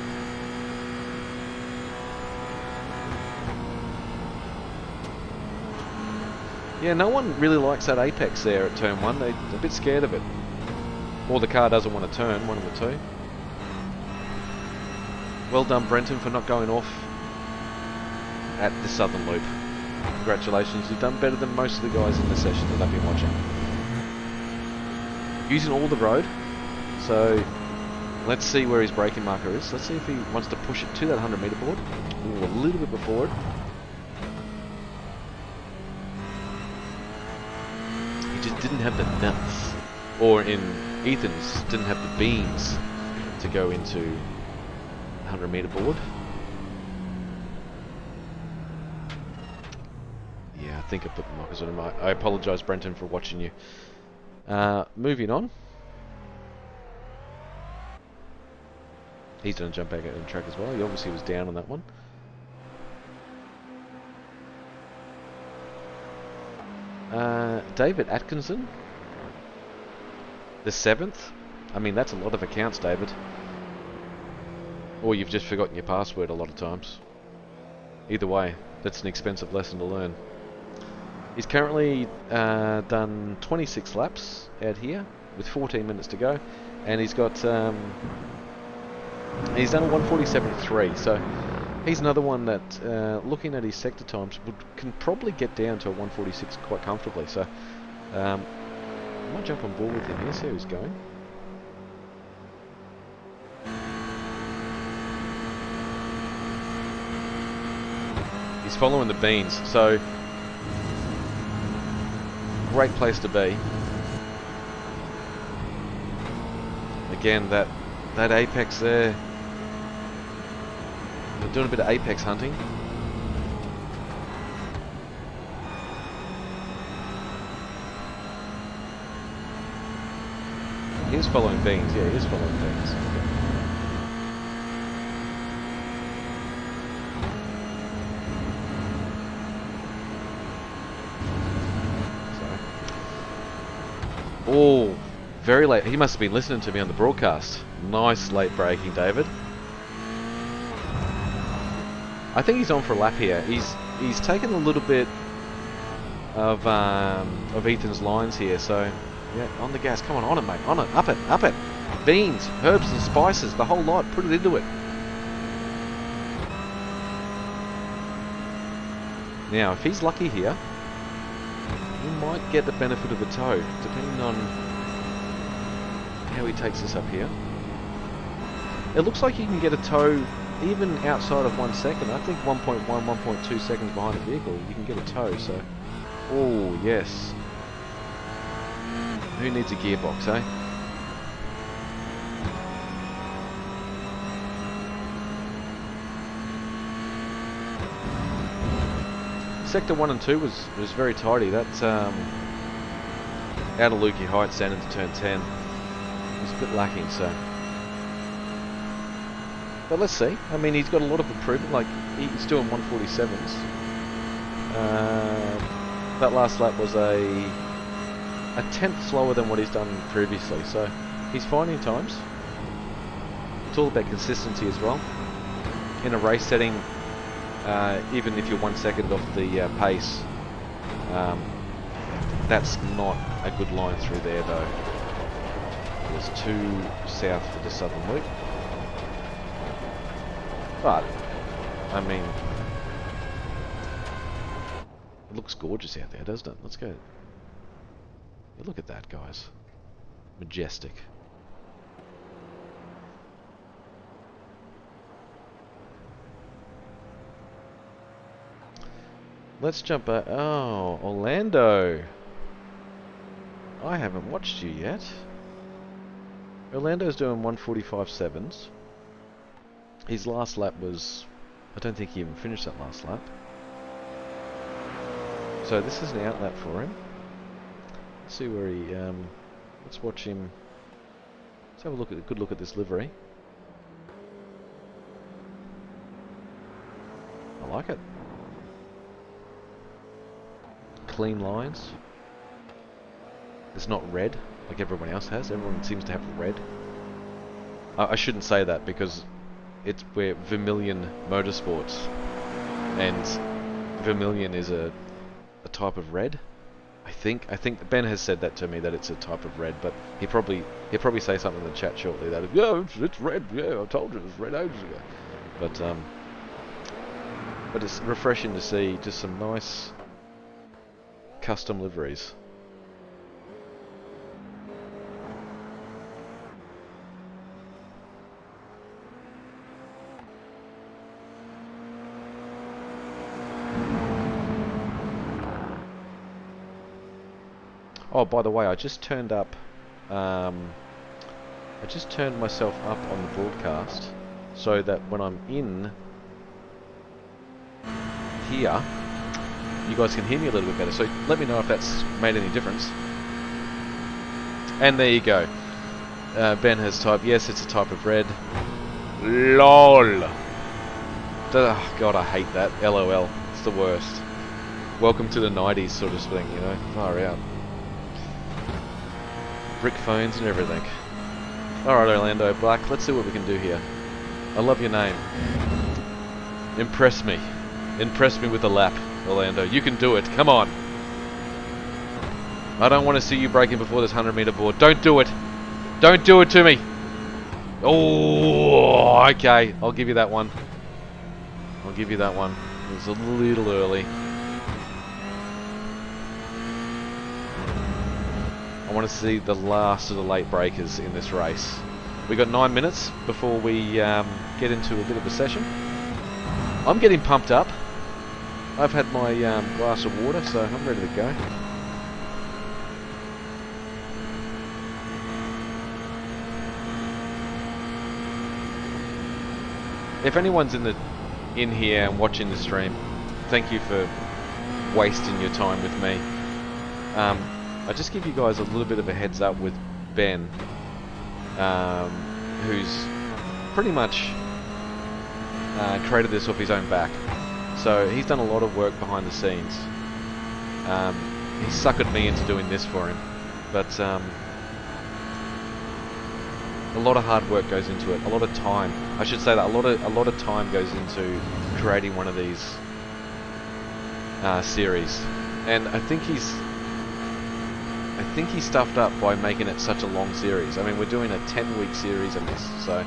Yeah, no one really likes that apex there at turn 1. They're a bit scared of it. Or the car doesn't want to turn, one of the two. Well done, Brenton, for not going off at the Southern Loop. Congratulations, you've done better than most of the guys in the session that I've been watching. Using all the road, so let's see where his braking marker is. Let's see if he wants to push it to that 100 metre board. Ooh, a little bit before it. He just didn't have the nuts, or in Ethan's, didn't have the beans to go into 100 metre board. Yeah, I think I put the markers on him. I apologise, Brenton, for watching you. Moving on. He's going to jump back out on the track as well. He obviously was down on that one. David Atkinson, the 7th. I mean, that's a lot of accounts, David. Or you've just forgotten your password a lot of times. Either way, that's an expensive lesson to learn. He's currently done 26 laps out here with 14 minutes to go, and he's got he's done a 147.3. So He's another one that, looking at his sector times, can probably get down to a 146 quite comfortably. So, I might jump on board with him here, see how he's going. He's following the beans, so great place to be. Again, that apex there. We're doing a bit of apex hunting. He is following beans, yeah, he is following beans. Okay. Oh, very late. He must have been listening to me on the broadcast. Nice late braking, David. I think he's on for a lap here. He's taken a little bit of Ethan's lines here, so yeah, on the gas. Come on it, mate. On it, up it. Beans, herbs and spices, the whole lot. Put it into it. Now, if he's lucky here, he might get the benefit of a tow, depending on how he takes this up here. It looks like you can get a tow even outside of 1 second. I think 1.1, 1.2 seconds behind a vehicle, you can get a tow, so... Oh, yes. Who needs a gearbox, eh? Sector 1 and 2 was very tidy. That's out of Lukey Heights down into turn 10. It was a bit lacking, so... But let's see. I mean, he's got a lot of improvement. Like, he's doing 147s. That last lap was a tenth slower than what he's done previously. So, he's finding times. It's all about consistency as well. In a race setting, even if you're 1 second off the pace, that's not a good line through there, though. There's 2 south for the southern loop. But, I mean, it looks gorgeous out there, doesn't it? Let's go. Yeah, look at that, guys. Majestic. Let's jump back. Oh, Orlando. I haven't watched you yet. Orlando's doing 145.7s. His last lap was... I don't think he even finished that last lap. So this is an out lap for him. Let's see where he... let's watch him... Let's have a look at a good look at this livery. I like it. Clean lines. It's not red like everyone else has. Everyone seems to have red. I shouldn't say that because we're Vermilion Motorsports, and Vermilion is a type of red. I think Ben has said that to me, that it's a type of red, but he'll probably say something in the chat shortly that it's red. Yeah, I told you it was red ages ago. But it's refreshing to see just some nice custom liveries. Oh, by the way, I just turned up. I just turned myself up on the broadcast so that when I'm in here, you guys can hear me a little bit better. So let me know if that's made any difference. And there you go. Ben has typed, yes, it's a type of red. LOL. Oh, God, I hate that. LOL. It's the worst. Welcome to the 90s sort of thing, you know. Far out. Brick phones and everything. Alright, Orlando Black, let's see what we can do here. I love your name. Impress me. Impress me with a lap, Orlando. You can do it. Come on. I don't want to see you braking before this 100-meter board. Don't do it. Don't do it to me. Oh, okay. I'll give you that one. I'll give you that one. It was a little early. I want to see the last of the late breakers in this race. We got 9 minutes before we get into a bit of a session. I'm getting pumped up. I've had my glass of water, so I'm ready to go. If anyone's in here and watching the stream, thank you for wasting your time with me. I'll just give you guys a little bit of a heads up with Ben, who's pretty much created this off his own back. So he's done a lot of work behind the scenes. He suckered me into doing this for him, but a lot of hard work goes into it. A lot of time. I should say that a lot of time goes into creating one of these series, and I think he stuffed up by making it such a long series. I mean, we're doing a 10-week series of this, so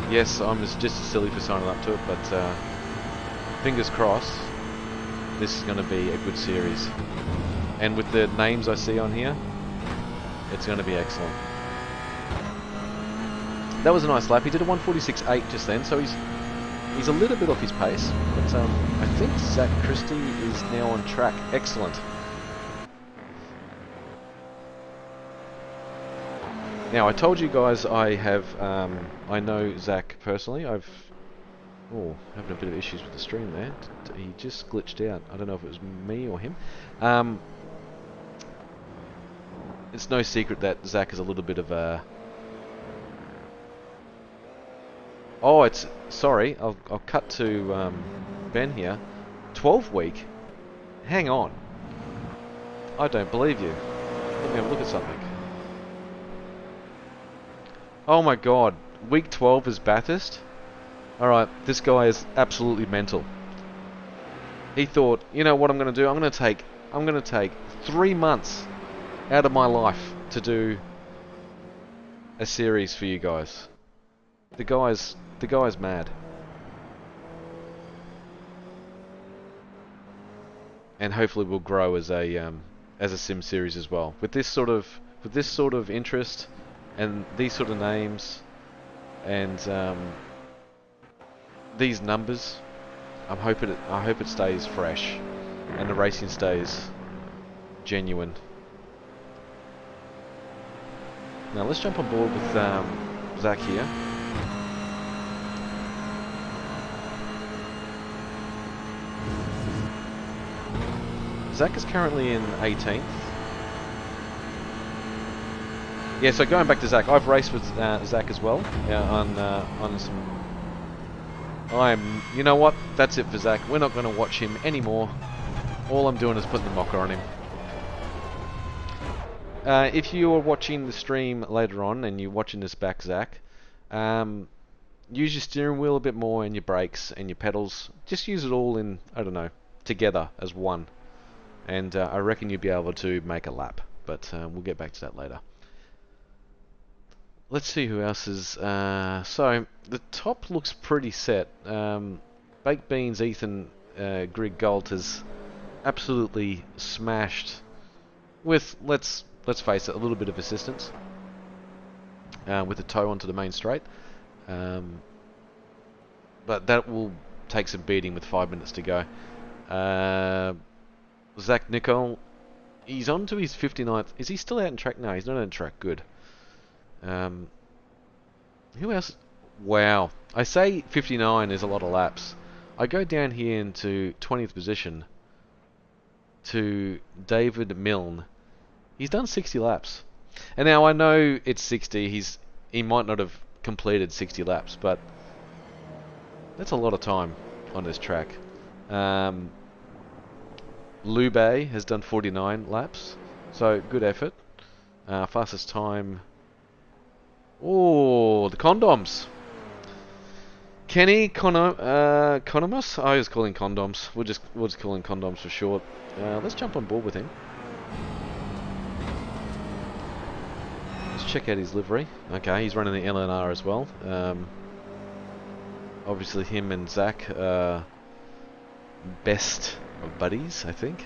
yes, I'm just as silly for signing up to it, but fingers crossed, this is going to be a good series. And with the names I see on here, it's going to be excellent. That was a nice lap. He did a 1:46.8 just then, so he's a little bit off his pace, but I think Zach Christie is now on track. Excellent. Now, I told you guys I have, I know Zach personally. Having a bit of issues with the stream there. He just glitched out. I don't know if it was me or him. It's no secret that Zach is a little bit of a... Oh, it's... Sorry, I'll cut to Ben here. 12-week? Hang on. I don't believe you. Let me have a look at something. Oh my god. Week 12 is Bathurst? Alright, this guy is absolutely mental. He thought, you know what I'm going to do? I'm going to take 3 months out of my life to do a series for you guys. The guy's mad. And hopefully we'll grow as a sim series as well. With this sort of interest and these sort of names and these numbers, I hope it stays fresh and the racing stays genuine. Now let's jump on board with Zach here. Zach is currently in 18th. Yeah, so going back to Zach, I've raced with Zach as well on some. You know what? That's it for Zach. We're not going to watch him anymore. All I'm doing is putting the mocker on him. If you are watching the stream later on and you're watching this back, Zach, use your steering wheel a bit more and your brakes and your pedals. Just use it all in, I don't know, together as one. And I reckon you'll be able to make a lap. But we'll get back to that later. Let's see who else is... so, the top looks pretty set. Baked Beans Ethan Gr86 has absolutely smashed with, let's face it, a little bit of assistance with the toe onto the main straight. But that will take some beating with 5 minutes to go. Zach Nicole, he's on to his 59th. Is he still out in track? No, he's not out in track. Good. Who else? Wow. I say 59 is a lot of laps. I go down here into 20th position to David Milne. He's done 60 laps. And now I know it's 60. He might not have completed 60 laps, but that's a lot of time on this track. Lube has done 49 laps, so good effort. Fastest time... Oh, the condoms. Kenny Conomus? I was calling condoms. We'll just call him condoms for short. Let's jump on board with him. Let's check out his livery. Okay, he's running the LNR as well. Obviously him and Zach are best of buddies, I think.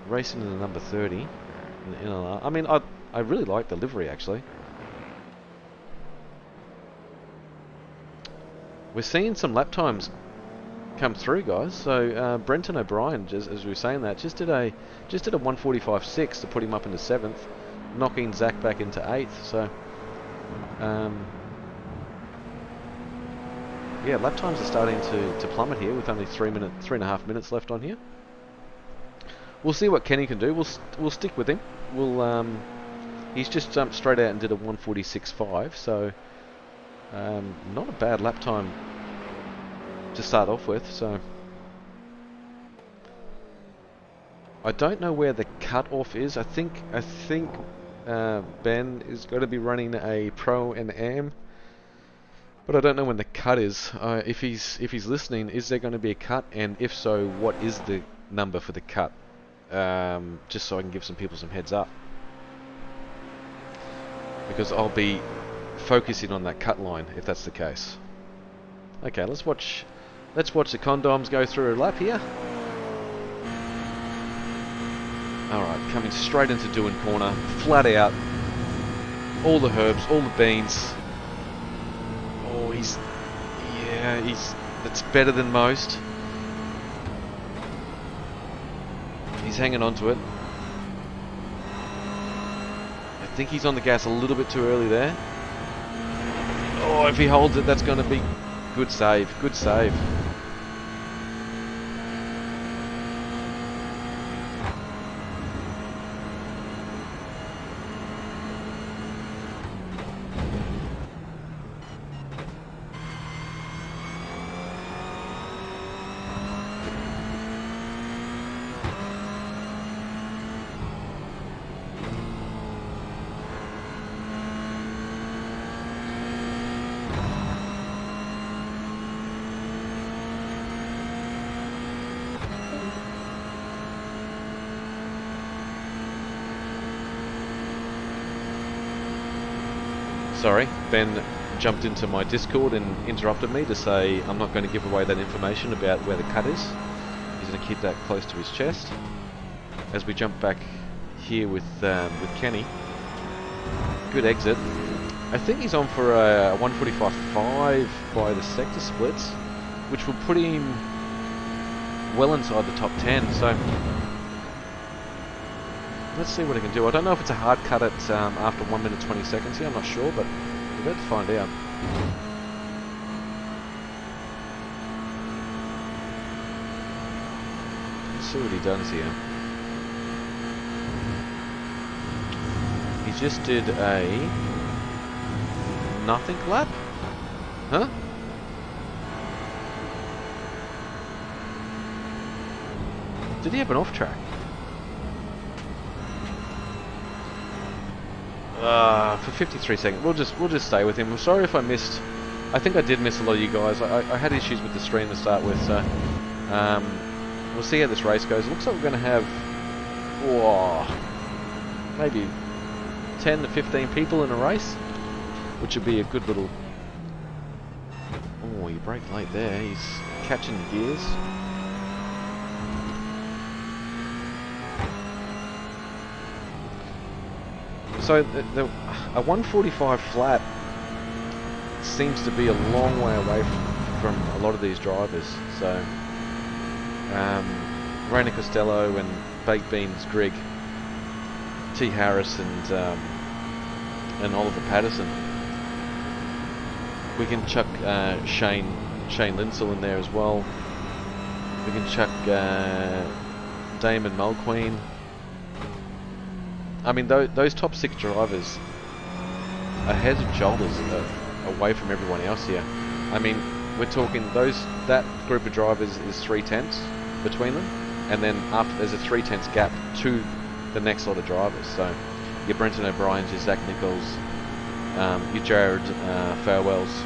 Racing in the number 30 in the NLR. I mean, I really like the livery actually. We're seeing some lap times come through, guys. So Brenton O'Brien, just as we were saying that, just did a 1:45.6 to put him up into 7th, knocking Zach back into 8th. So yeah, lap times are starting to plummet here with only 3.5 minutes left on here. We'll see what Kenny can do. We'll stick with him. He's just jumped straight out and did a 1:46.5, so not a bad lap time to start off with. So I don't know where the cut-off is. I think Ben is going to be running a Pro and Am, but I don't know when the cut is. If he's listening, is there going to be a cut? And if so, what is the number for the cut? Just so I can give some people some heads up, because I'll be focusing on that cut line if that's the case. Okay, let's watch the condoms go through a lap here. Alright, coming straight into Doing corner, flat out, all the herbs, all the beans. Oh, that's better than most. He's hanging on to it. I think he's on the gas a little bit too early there. Oh, if he holds it, that's going to be good save. Good save. Sorry, Ben jumped into my Discord and interrupted me to say I'm not going to give away that information about where the cut is. He's going to keep that close to his chest. As we jump back here with Kenny. Good exit. I think he's on for a 1:45.5 by the sector splits, which will put him well inside the top 10. So let's see what he can do. I don't know if it's a hard cut at after 1 minute 20 seconds here. I'm not sure, but we're about to find out. Let's see what he does here. He just did a nothing lap? Huh? Did he have an off track? For 53 seconds. We'll just stay with him. I'm sorry if I missed. I think I did miss a lot of you guys. I had issues with the stream to start with, so we'll see how this race goes. It looks like we're going to have maybe 10 to 15 people in a race, which would be a good little. Oh, he braked late there. He's catching the gears. So a 1:45 flat seems to be a long way away from a lot of these drivers. So Rainer Costello and Baked Beans Grigg, T Harris and Oliver Patterson. We can chuck Shane Linsell in there as well. We can chuck Damon Mulqueen. I mean, those top 6 drivers are head and shoulders away from everyone else here. I mean, we're talking that group of drivers is 3/10 between them, and then after there's a 3/10 gap to the next lot of drivers. So your Brenton O'Briens, your Zach Nichols, your Jared Farewells,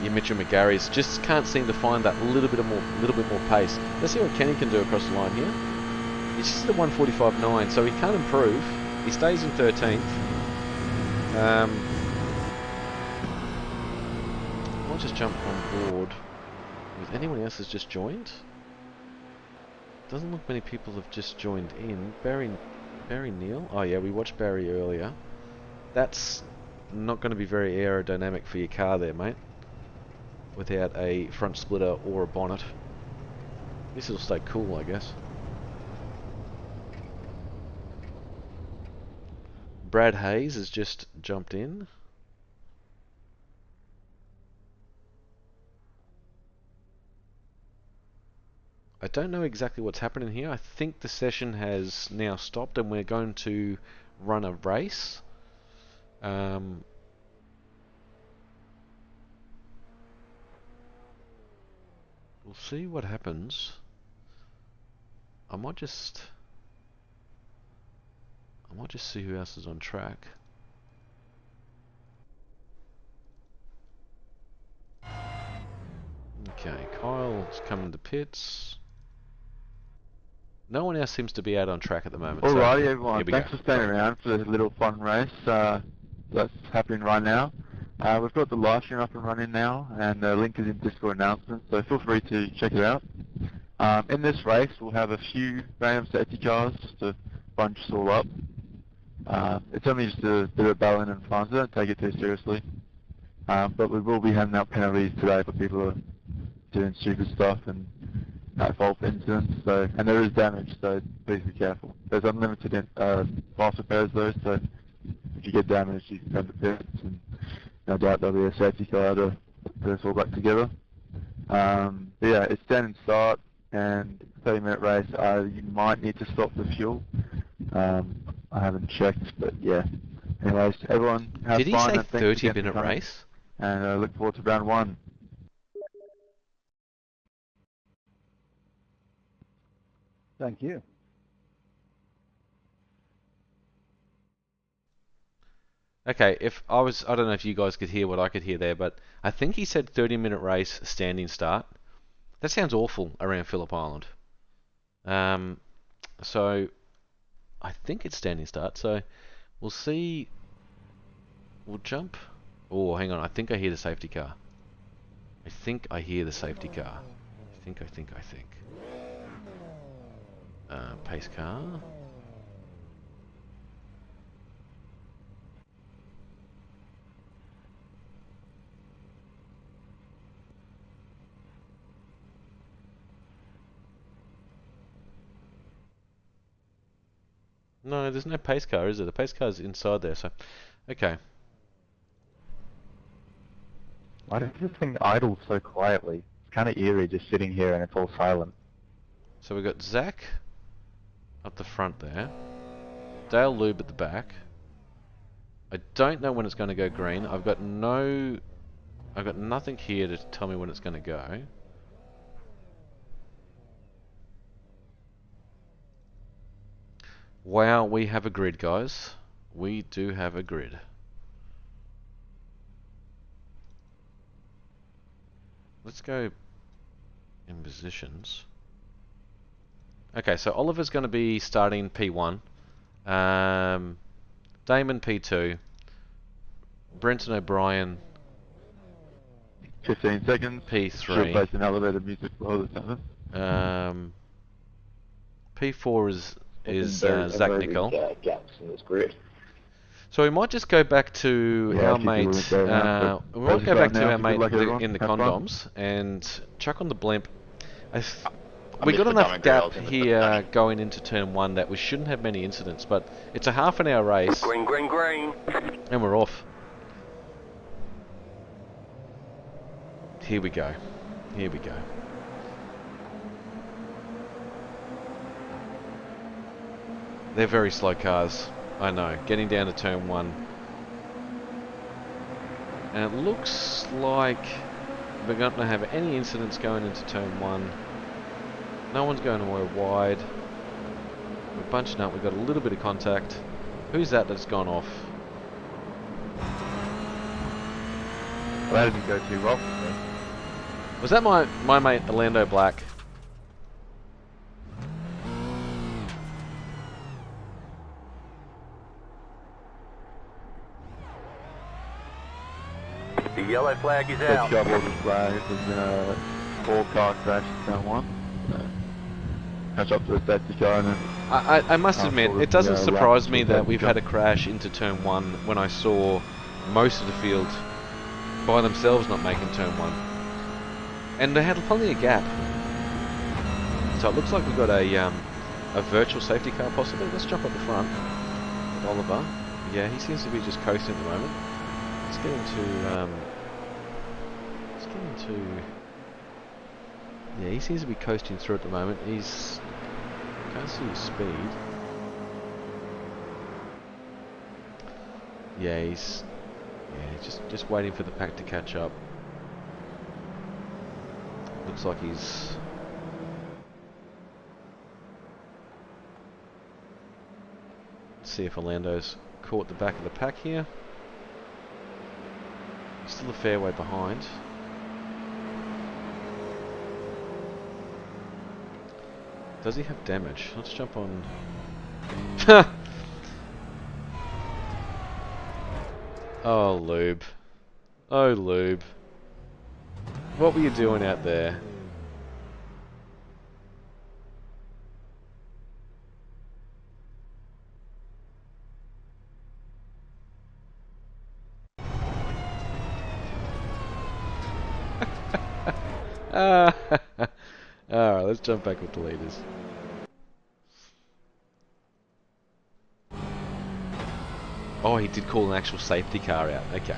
your Mitchell McGarrys just can't seem to find that little bit more pace. Let's see what Kenny can do across the line here. He's just at a 1:45.9, so he can't improve. He stays in 13th. I'll just jump on board with anyone else has just joined. Doesn't look many people have just joined in. Barry Neal? Oh yeah, we watched Barry earlier. That's not going to be very aerodynamic for your car there, mate. Without a front splitter or a bonnet. This will stay cool, I guess. Brad Hayes has just jumped in. I don't know exactly what's happening here. I think the session has now stopped and we're going to run a race. We'll see what happens. I might just see who else is on track. Okay, Kyle's coming to pits. No one else seems to be out on track at the moment. Alrighty, so everyone. here we Thanks go. for staying around for this little fun race that's happening right now. We've got the live stream up and running now, and the link is in Discord announcements, so feel free to check it out. In this race, we'll have a few random safety cars just to bunch us all up. It's only just a bit of battling and fun, so don't take it too seriously. But we will be handing out penalties today for people who are doing stupid stuff and fault incidents. So, and there is damage, so please be careful. There's unlimited fast repairs though, so if you get damaged, you can come to pits, and no doubt there'll be a safety car to put us all back together. But yeah, it's standing start and 30-minute race. You might need to stop for fuel. I haven't checked, but yeah. Anyways, everyone have Did he fun. say And thanks again for 30-minute coming, race? and I look forward to round one. Thank you. Okay, I don't know if you guys could hear what I could hear there, but I think he said 30-minute race, standing start. That sounds awful around Phillip Island. So I think it's standing start. So we'll see. We'll jump. Oh, hang on. I think I hear the safety car. I think I hear the safety car. I think. Pace car. No, there's no pace car, is there? The pace car is inside there, so... Okay. Why does this thing idle so quietly? It's kind of eerie just sitting here and it's all silent. So we've got Zach up the front there. Dale Lube at the back. I don't know when it's going to go green. I've got nothing here to tell me when it's going to go. Wow, we have a grid, guys. We do have a grid. Let's go in positions. Okay, so Oliver's going to be starting P1. Damon P2. Brenton O'Brien 15 seconds. Should P3. place an elevator music below the center. P4 is Zach Nicole. Gaps in this grid. So we might just go back to Yeah, our if you do mate. it there now, We might go back to now. our Good mate luck, everyone. in the Have fun. condoms and chuck on the blimp. I'm We got just enough becoming gap girls in the here dummy. going into turn 1 that we shouldn't have many incidents, but it's a half an hour race Green. and we're off. Here we go. They're very slow cars, I know, getting down to turn 1. And it looks like we're not going to have any incidents going into turn 1. No one's going to go wide. We're bunching up, we've got a little bit of contact. Who's that's gone off? Well, that didn't go too well for me. Was that my mate Orlando Black? The yellow flag is The out. trouble flag was a 4-car crash in turn 1. Catch up to the safety car and then I must admit, sort it of, doesn't wrap surprise me with that safety we've car. had a crash into turn 1 when I saw most of the field by themselves not making turn 1. And they had plenty of gap. So it looks like we've got a virtual safety car possibly. Let's jump up the front. Oliver. Yeah, he seems to be just coasting at the moment. Let's get into... Yeah, he seems to be coasting through at the moment. He's... Can't see his speed. Yeah, he's just waiting for the pack to catch up. Looks like he's... Let's see if Orlando's caught the back of the pack here. He's still a fair way behind. Does he have damage? Let's jump on... Oh, Lube. Oh, Lube. What were you doing out there? Alright, let's jump back with the leaders. Oh, he did call an actual safety car out. Okay.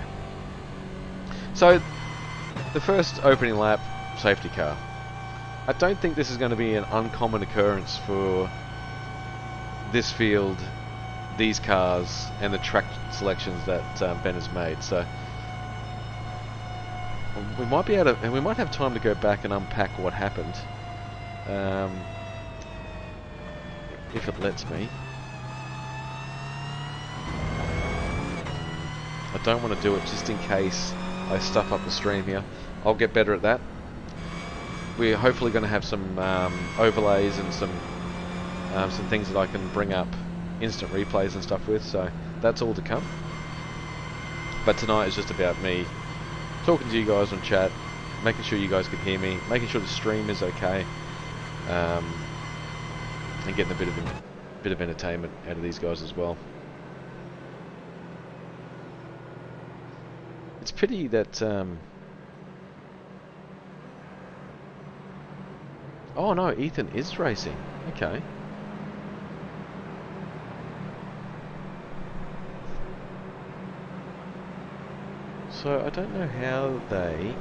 So, the first opening lap, safety car. I don't think this is going to be an uncommon occurrence for this field, these cars, and the track selections that Ben has made. So, we might be able to, and we might have time to go back and unpack what happened, if it lets me. I don't want to do it just in case I stuff up the stream here. I'll get better at that. We're hopefully going to have some overlays and some things that I can bring up instant replays and stuff with, so that's all to come. But tonight is just about me talking to you guys on chat, making sure you guys can hear me, making sure the stream is okay, and getting a bit of entertainment out of these guys as well. It's pity that oh no, Ethan is racing. Okay. So I don't know how they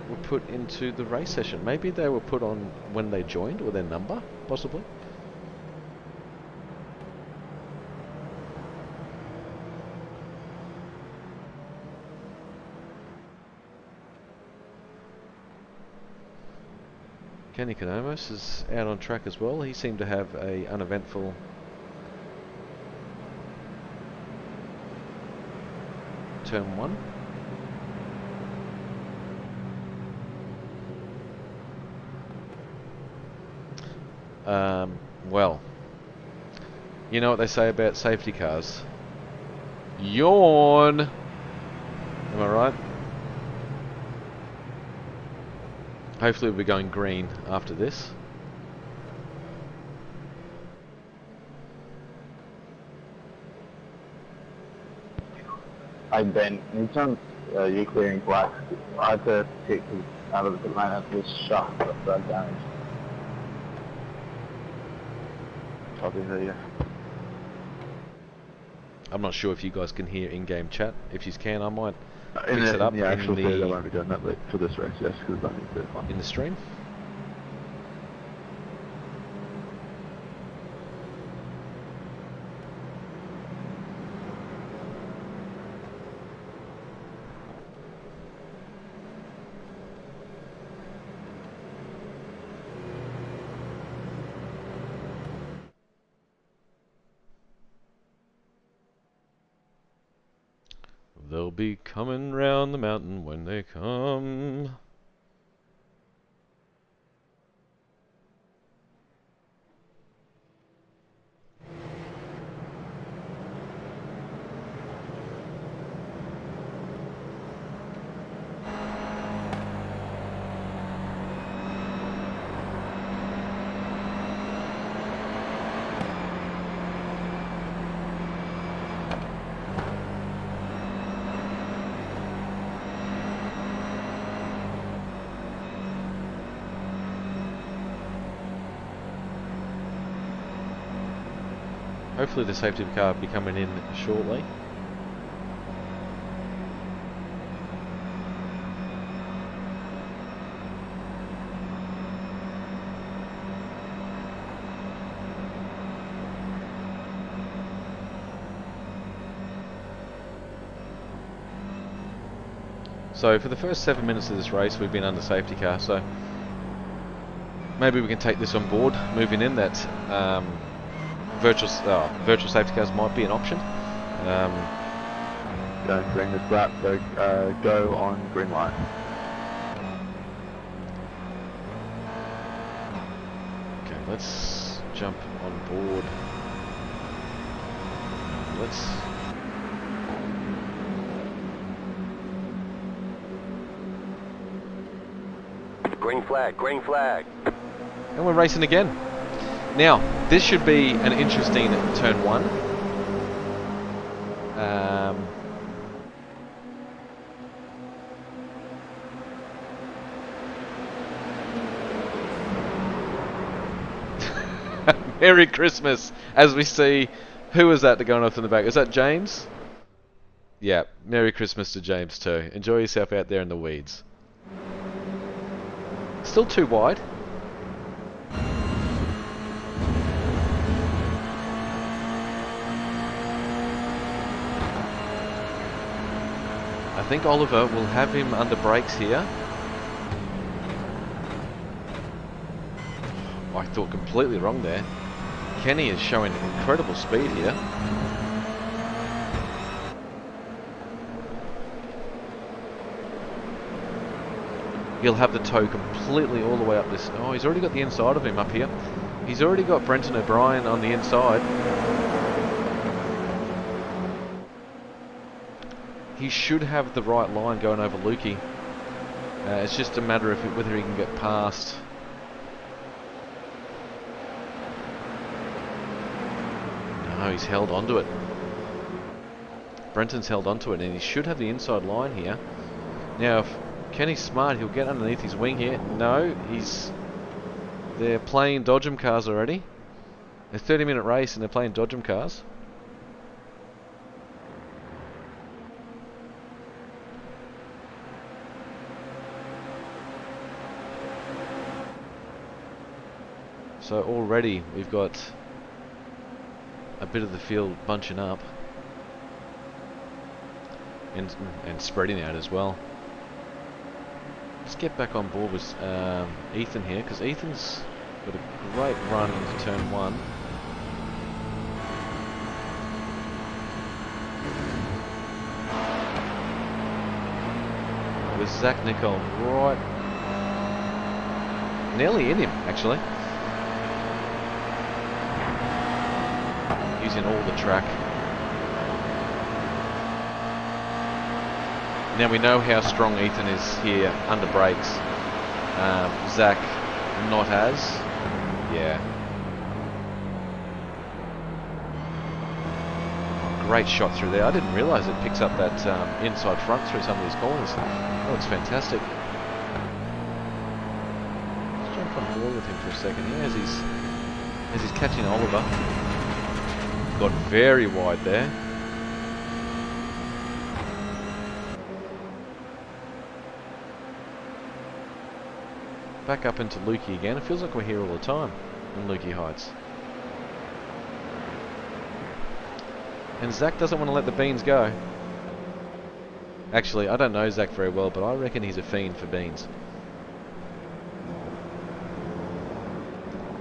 were put into the race session. Maybe they were put on when they joined, or their number, possibly. Kenny Konomos is out on track as well. He seemed to have a uneventful turn 1. Well, you know what they say about safety cars. Yawn! Am I right? Hopefully we'll be going green after this. Hi Ben, in terms of you clearing black, I had to take out of the line of this shot that damage. Copy there, yeah. I'm not sure if you guys can hear in-game chat. If you can, I might In mix it up the actual in field, I the won't be doing that for this race, yes, because I think it's fun. in the stream. They'll be coming round the mountain when they come. Hopefully the safety car will be coming in shortly. So for the first 7 minutes of this race we've been under safety car, so maybe we can take this on board moving in, that virtual safety cars might be an option. Going green this lap, so go on green light. Okay, let's jump on board. Let's... Green flag, green flag. And we're racing again. Now, this should be an interesting turn one. Merry Christmas, as we see. Who is that going off in the back? Is that James? Yeah, Merry Christmas to James too. Enjoy yourself out there in the weeds. Still too wide. I think Oliver will have him under brakes here. I thought completely wrong there. Kenny is showing incredible speed here. He'll have the tow completely all the way up this... Oh, he's already got the inside of him up here. He's already got Brenton O'Brien on the inside. He should have the right line going over Lukey. It's just a matter of whether he can get past. No, he's held onto it. Brenton's held onto it, and he should have the inside line here. Now, if Kenny's smart, he'll get underneath his wing here. No, they're playing Dodgem cars already. A 30-minute race and they're playing Dodgem cars. So already we've got a bit of the field bunching up and spreading out as well. Let's get back on board with Ethan here, because Ethan's got a great run into turn one. With Zach Nicole right nearly in him, actually. Using all the track. Now we know how strong Ethan is here under brakes. Zach not as. Yeah. Great shot through there. I didn't realise it picks up that inside front through some of these corners. That looks fantastic. Let's jump on board with him for a second here as he's catching Oliver. Got very wide there. Back up into Lukey again. It feels like we're here all the time in Lukey Heights. And Zach doesn't want to let the beans go. Actually, I don't know Zach very well, but I reckon he's a fiend for beans.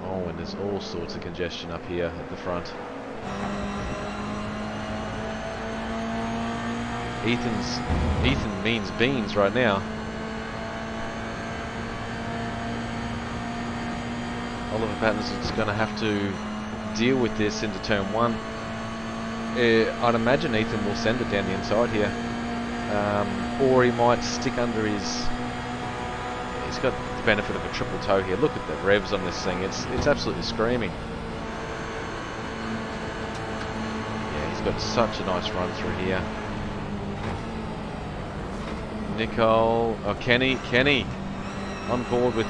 Oh, and there's all sorts of congestion up here at the front. Ethan means beans right now. Oliver Pattinson's going to have to deal with this into turn one. I'd imagine Ethan will send it down the inside here, or he might stick under his. He's got the benefit of a triple toe here. Look at the revs on this thing; it's absolutely screaming. Yeah, he's got such a nice run through here. Nicole, oh Kenny on board with.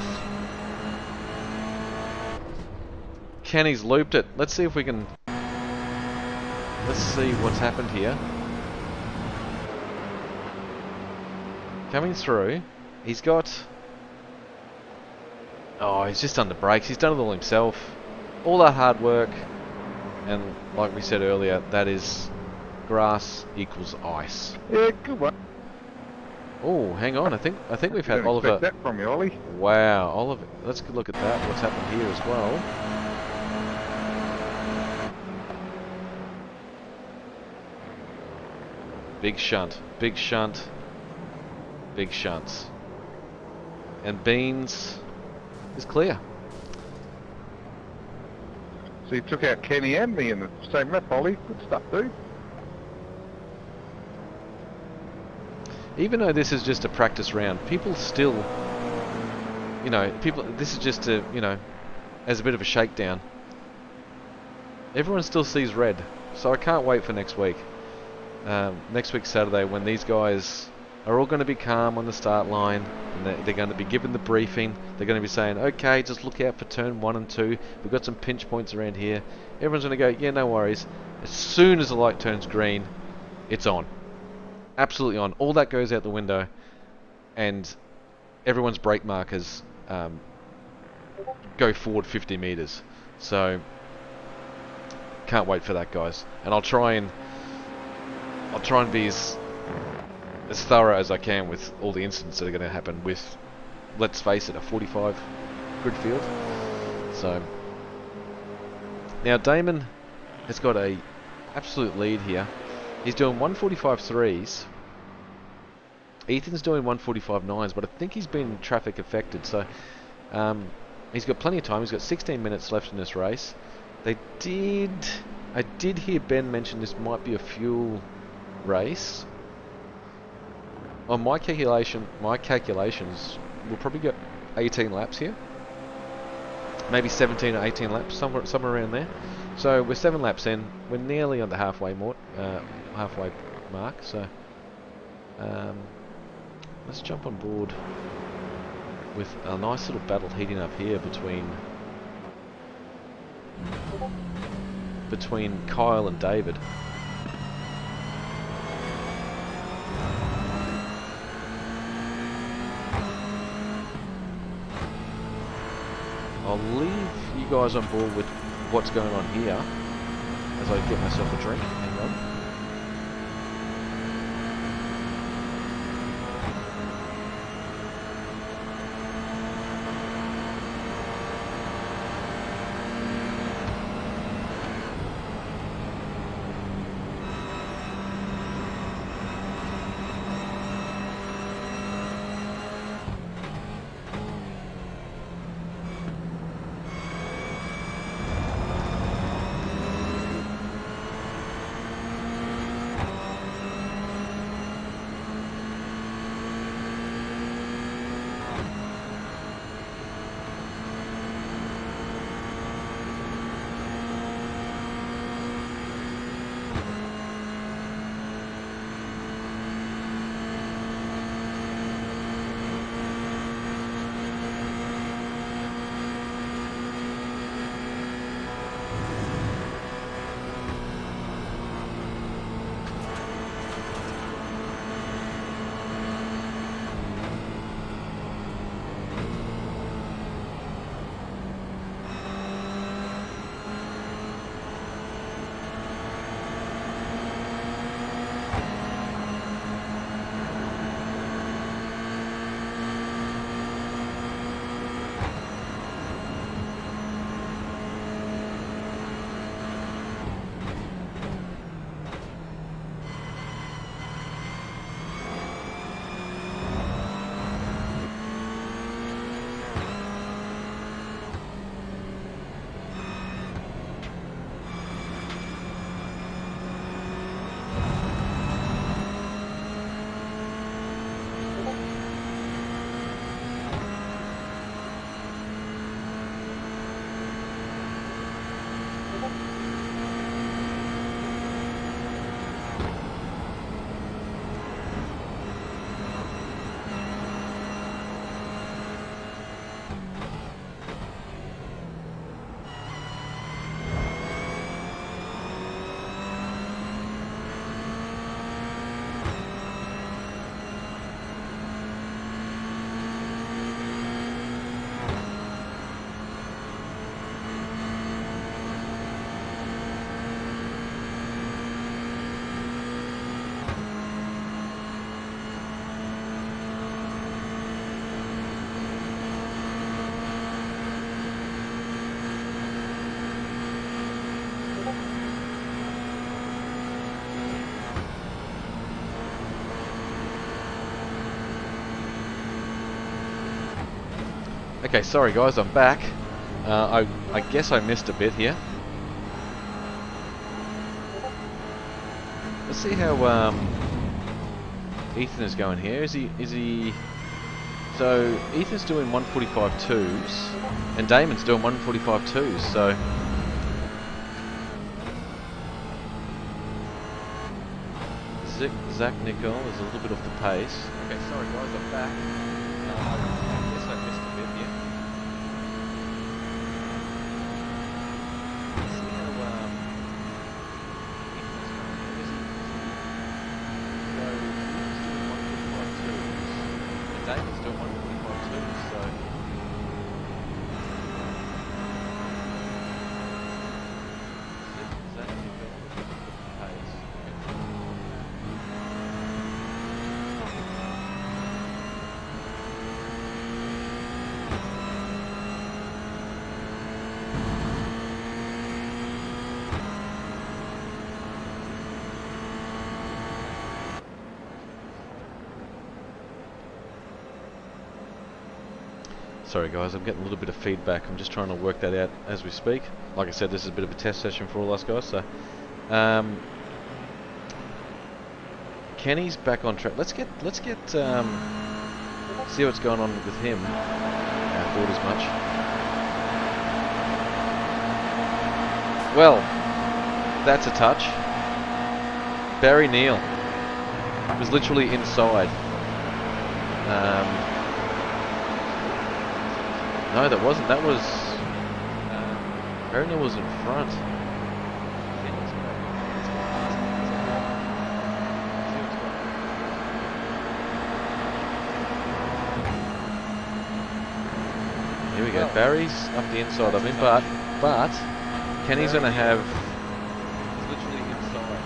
Kenny's looped it. Let's see if we can let's see what's happened here. Coming through, he's got... Oh, he's just done the brakes. He's done it all himself. All that hard work, and like we said earlier, that is grass equals ice. Yeah, good one. Oh, hang on. I think we've had Didn't Oliver. expect that from you, Ollie. Wow, Oliver. Let's look at that. What's happened here as well? Big shunt, big shunt, big shunts, and Beans is clear. So you took out Kenny and me in the same lap, Ollie. Good stuff, dude. Even though this is just a practice round, people still, you know, this is just a, you know, as a bit of a shakedown. Everyone still sees red, so I can't wait for next week. Next week Saturday, when these guys are all going to be calm on the start line, and they're going to be given the briefing. They're going to be saying, okay, just look out for turn 1 and 2. We've got some pinch points around here. Everyone's going to go, yeah, no worries. As soon as the light turns green, it's on. Absolutely on. All that goes out the window, and everyone's brake markers go forward 50 meters. So can't wait for that, guys. And I'll try and be as thorough as I can with all the incidents that are going to happen with, let's face it, a 45 grid field. So now Damon has got a absolute lead here. He's doing 145.3s. Ethan's doing 145.9s, but I think he's been traffic affected, so he's got plenty of time. He's got 16 minutes left in this race. I did hear Ben mention this might be a fuel race. On my calculations, we'll probably get 18 laps here. Maybe 17 or 18 laps, somewhere around there. So we're 7 laps in. We're nearly on the halfway mark. So let's jump on board with a nice little battle heating up here between Kyle and David. I'll leave you guys on board with what's going on here as I get myself a drink. Hang on. Okay, sorry guys, I'm back. I guess I missed a bit here. Let's see how Ethan is going here. Is he? So Ethan's doing 145.2s, and Damon's doing 145.2s. So Zach Nicole is a little bit off the pace. Okay, sorry guys, I'm back. I guess I missed a bit here. Let's see how Ethan's going. So Ethan's doing 145.2s, and Damon's doing 145.2s. So Zach Nicole is a little bit off the pace. Sorry guys, I'm getting a little bit of feedback. I'm just trying to work that out as we speak. Like I said, this is a bit of a test session for all us guys. So, Kenny's back on track. Let's get see what's going on with him. I thought as much. Well, that's a touch. Barry Neal was literally inside. No, that wasn't. That was... Barry Neal was in front. Here we go. Barry's up the inside of him, but Kenny's going to have... He's literally inside.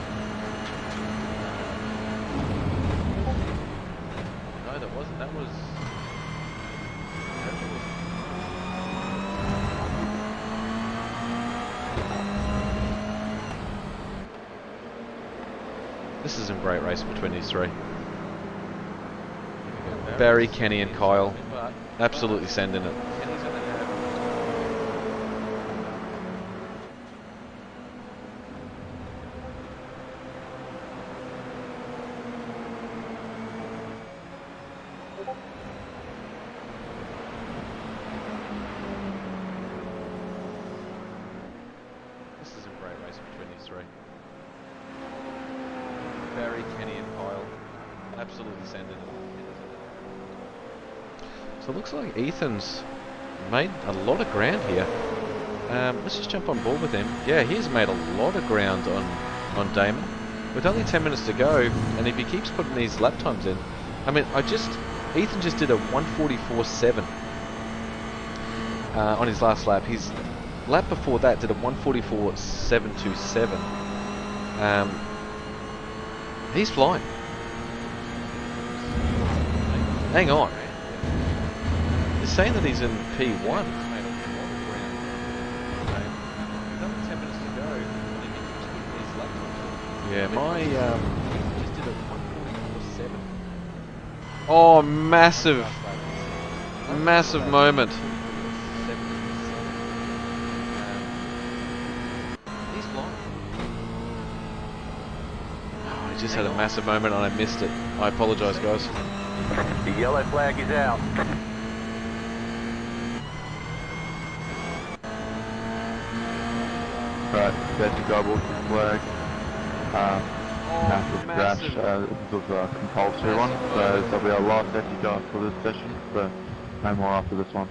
No, that wasn't. That was... This is a great race between these three. Barry, Kenny and Kyle absolutely sending it. This is a great race between these three. Barry, Kenny and Kyle absolutely sending it. So it looks like Ethan's made a lot of ground here. Let's just jump on board with him. Yeah, he's made a lot of ground on Damon. With only 10 minutes to go, and if he keeps putting these lap times in, I mean, Ethan just did a 144.7 on his last lap. His lap before that did a 144.727. He's flying. Hang on. They're saying that he's in P1. Yeah, my just did a 144.7. Oh, massive moment. He's flying. Oh, he just had a massive moment and I missed it. I apologise, guys. The yellow flag is out. Right, that's the double flag. Massive crash. This was a compulsory one, so that'll be our last safety car for this session, so no more after this one.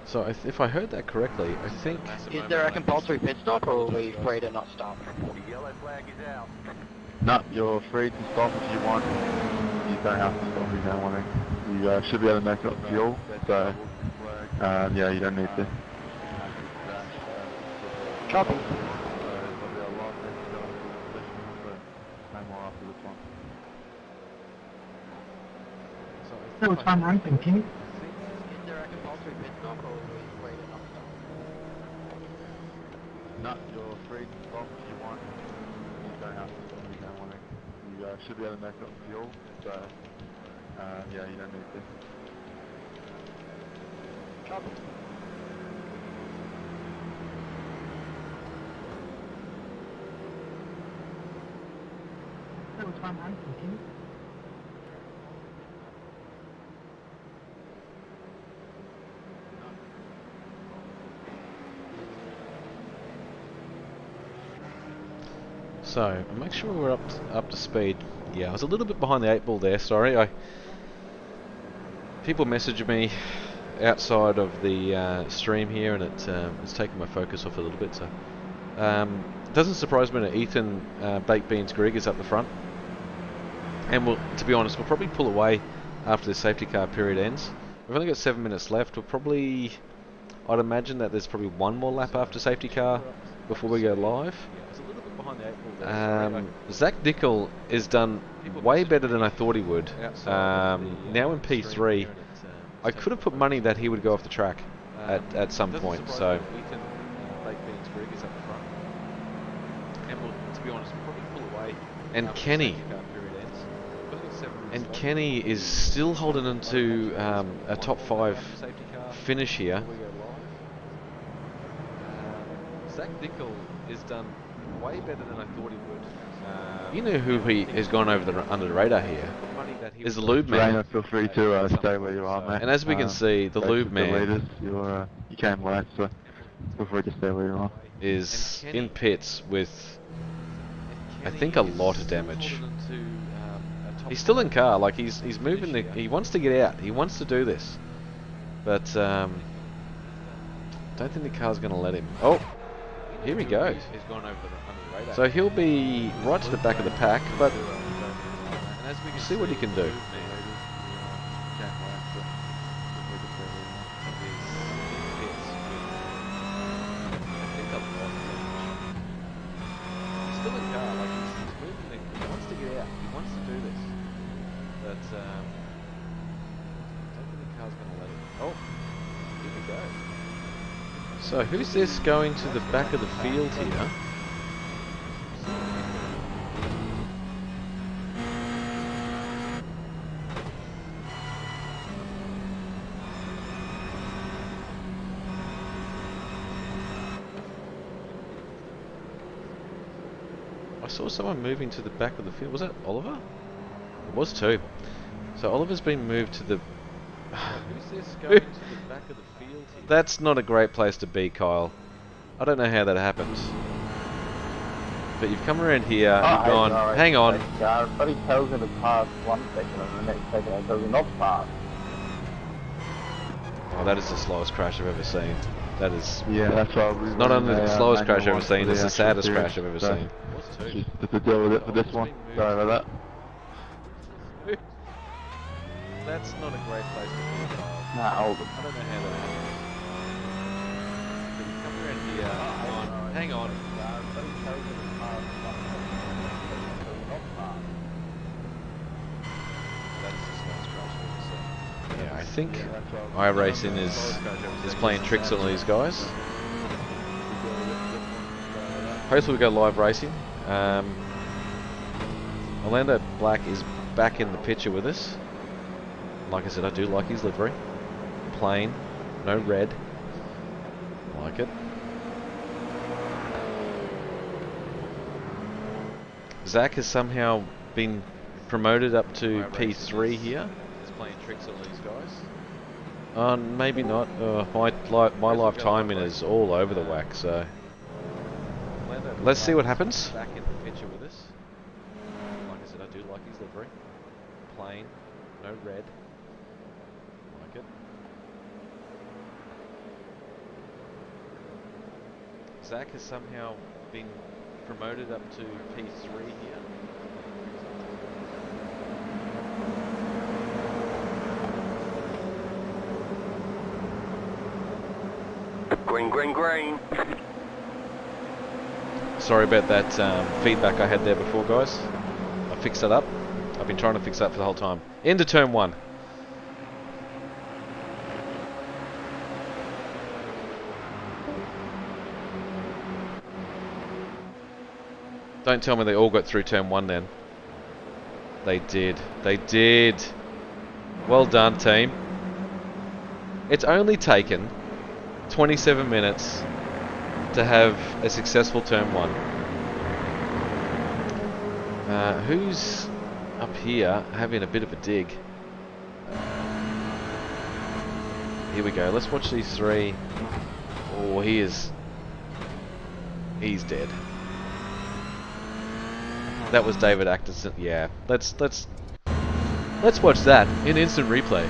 So if I heard that correctly, I think... Is there a compulsory pit stop, or are we free to not stop? The yellow flag is out. No, you're free to stop if you want. You don't have to stop if you don't want to. You should be able to make up fuel, so yeah, you don't need to. Copy. That was fun racing, Kenny. Is there a compulsory pit stop, or are we free to not stop? No, you're free to stop if you want. You don't have to stop if you don't want to. You should be able to make up fuel, so yeah, you don't need to. Copy. So, make sure we're up to speed. Yeah, I was a little bit behind the 8 ball there, sorry. People message me outside of the stream here, and it's taken my focus off a little bit, so... it doesn't surprise me that Ethan Baked Beans Grigg is up the front. And to be honest, we'll probably pull away after the safety car period ends. We've only got 7 minutes left. I'd imagine that there's probably one more lap after safety car before we go live. Zach Dickel has done way better than I thought he would. Now in P3, I could have put money that he would go off the track at some point. So, and Kenny is still holding on to a top 5 finish here. Zach Dickel has done way better than I thought he would. You know who he has gone under the radar here? Is the Lube Man. Feel free to stay where you are, mate. And as we can see, the Lube Man you came late, so feel free to stay where you are. Is in pits with, I think, a lot of damage. He's still in car, like he's moving. He wants to get out. He wants to do this, but don't think the car's going to let him. Oh, here he goes. So he'll be right to the back of the pack, but we'll see what he can do. He's still in car, like he's moving. He wants to get out. He wants to do this, but don't think the car's going to let him. Oh, here we go. So who's this going to the back of the field here? I saw someone moving to the back of the field. Was that Oliver? It was too. So Oliver's been moved to the... Who's this going to the back of the field here? That's not a great place to be, Kyle. I don't know how that happened. But you've come around here, you've gone, hang on. But he tells me to pass 1 second and the next second he tells me not to pass. Oh, that is the slowest crash I've ever seen. That is... Yeah, that's why we... Not only the slowest crash I've ever seen, it's the saddest crash I've ever seen. Just to deal with it for this one. Sorry about that. That's not a great place to be. Nah, hold it. I don't know how that happened. But you come around here, hang on. Yeah, I think iRacing is playing tricks on these guys. Hopefully we go live racing. Orlando Black is back in the picture with us. Like I said, I do like his livery. Plain, no red. Like it. Zach has somehow been promoted up to P3 here. He's playing tricks on these guys. Maybe not. My live timing is all over the whack, so... Let's see what happens. Back in the picture with us. Like I said, I do like his livery. Plain, no red. Like it. Zach has somehow been promoted up to P3 here. Green, green, green. Sorry about that feedback I had there before, guys. I fixed that up. I've been trying to fix that for the whole time. Into turn 1. Don't tell me they all got through turn 1 then. They did. They did. Well done, team. It's only taken 27 minutes to have a successful turn 1. Who's up here having a bit of a dig? Here we go. Let's watch these three. Oh, he's dead. That was David Acterson. Yeah, let's watch that in instant replay.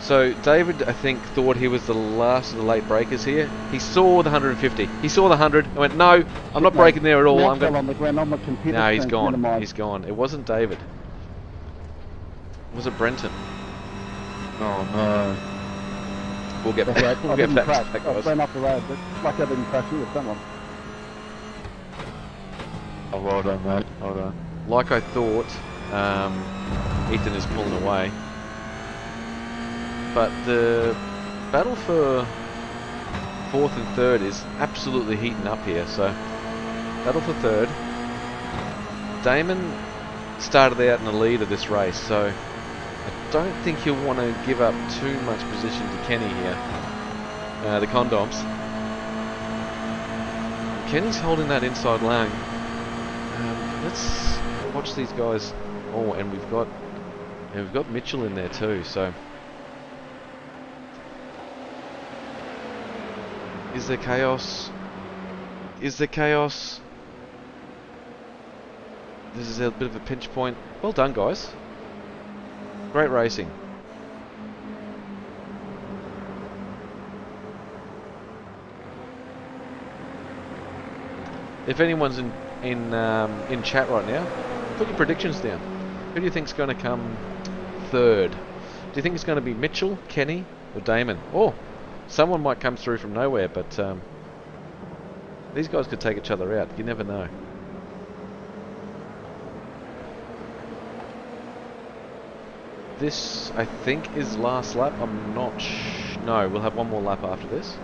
So David, I think, thought he was the last of the late breakers here. He saw the 150. He saw the 100. I went, no, I'm not breaking there at all. I'm going. on the ground on my computer. No, he's screen, gone. minimize. He's gone. It wasn't David. Was it Brenton? Oh no. We'll get That's back. right. We'll I get didn't back crash. to that, I guys. ran off the road, but like I didn't crash with someone. Oh, well done, mate. Well done. Like I thought, Ethan is pulling away. But the battle for 4th and 3rd is absolutely heating up here. So, battle for 3rd. Damon started out in the lead of this race, so I don't think he'll want to give up too much position to Kenny here. The condoms. Kenny's holding that inside lane. Let's watch these guys. Oh, and we've got Mitchell in there too. So, is there chaos? Is there chaos? This is a bit of a pinch point. Well done, guys. Great racing. If anyone's in chat right now, put your predictions down. Who do you think's going to come 3rd? Do you think it's going to be Mitchell, Kenny, or Damon? Oh, someone might come through from nowhere, but these guys could take each other out. You never know. This, I think, is last lap. I'm not no, we'll have one more lap after this.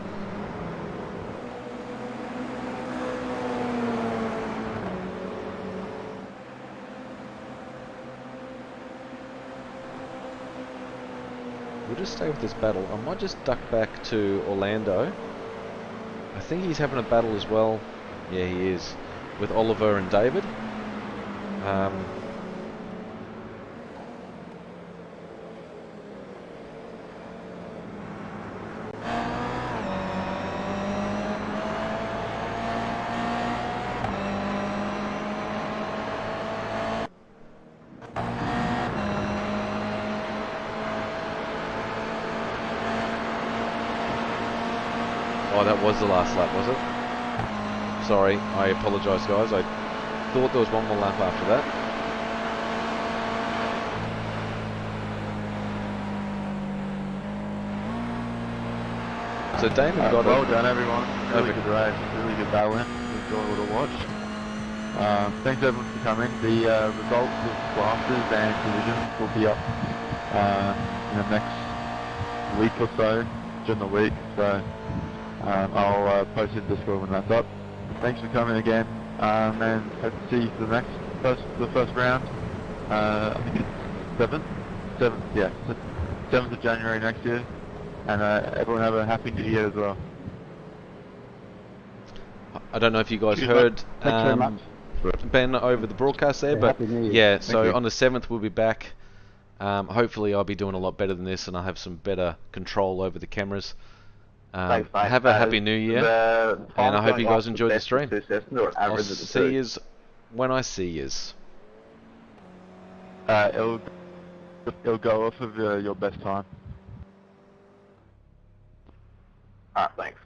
We'll just stay with this battle. I might just duck back to Orlando. I think he's having a battle as well. Yeah, he is. With Oliver and David. Oh, that was the last lap, was it? Sorry, I apologise, guys. I thought there was one more lap after that. So Damon got well it. done, everyone. Really good race. Really good battle. Enjoyable to watch. Thanks everyone for coming. The results of classes and divisions will be up in the next week or so, during the week. So I'll post in Discord when that's up. Thanks for coming again, and hope to see you for the first round. I think it's 7th, yeah, 7th of January next year. And everyone have a happy new year as well. I don't know if you guys heard Thanks very much. Ben over the broadcast there, Yeah, but Happy New Year. yeah, Thank so you. on the 7th we'll be back. Hopefully I'll be doing a lot better than this and I'll have some better control over the cameras. Thanks, mate. Have a happy new year, and I hope you guys enjoyed the stream. I'll see yous when I see yous. It'll go off of your best time. Alright, thanks.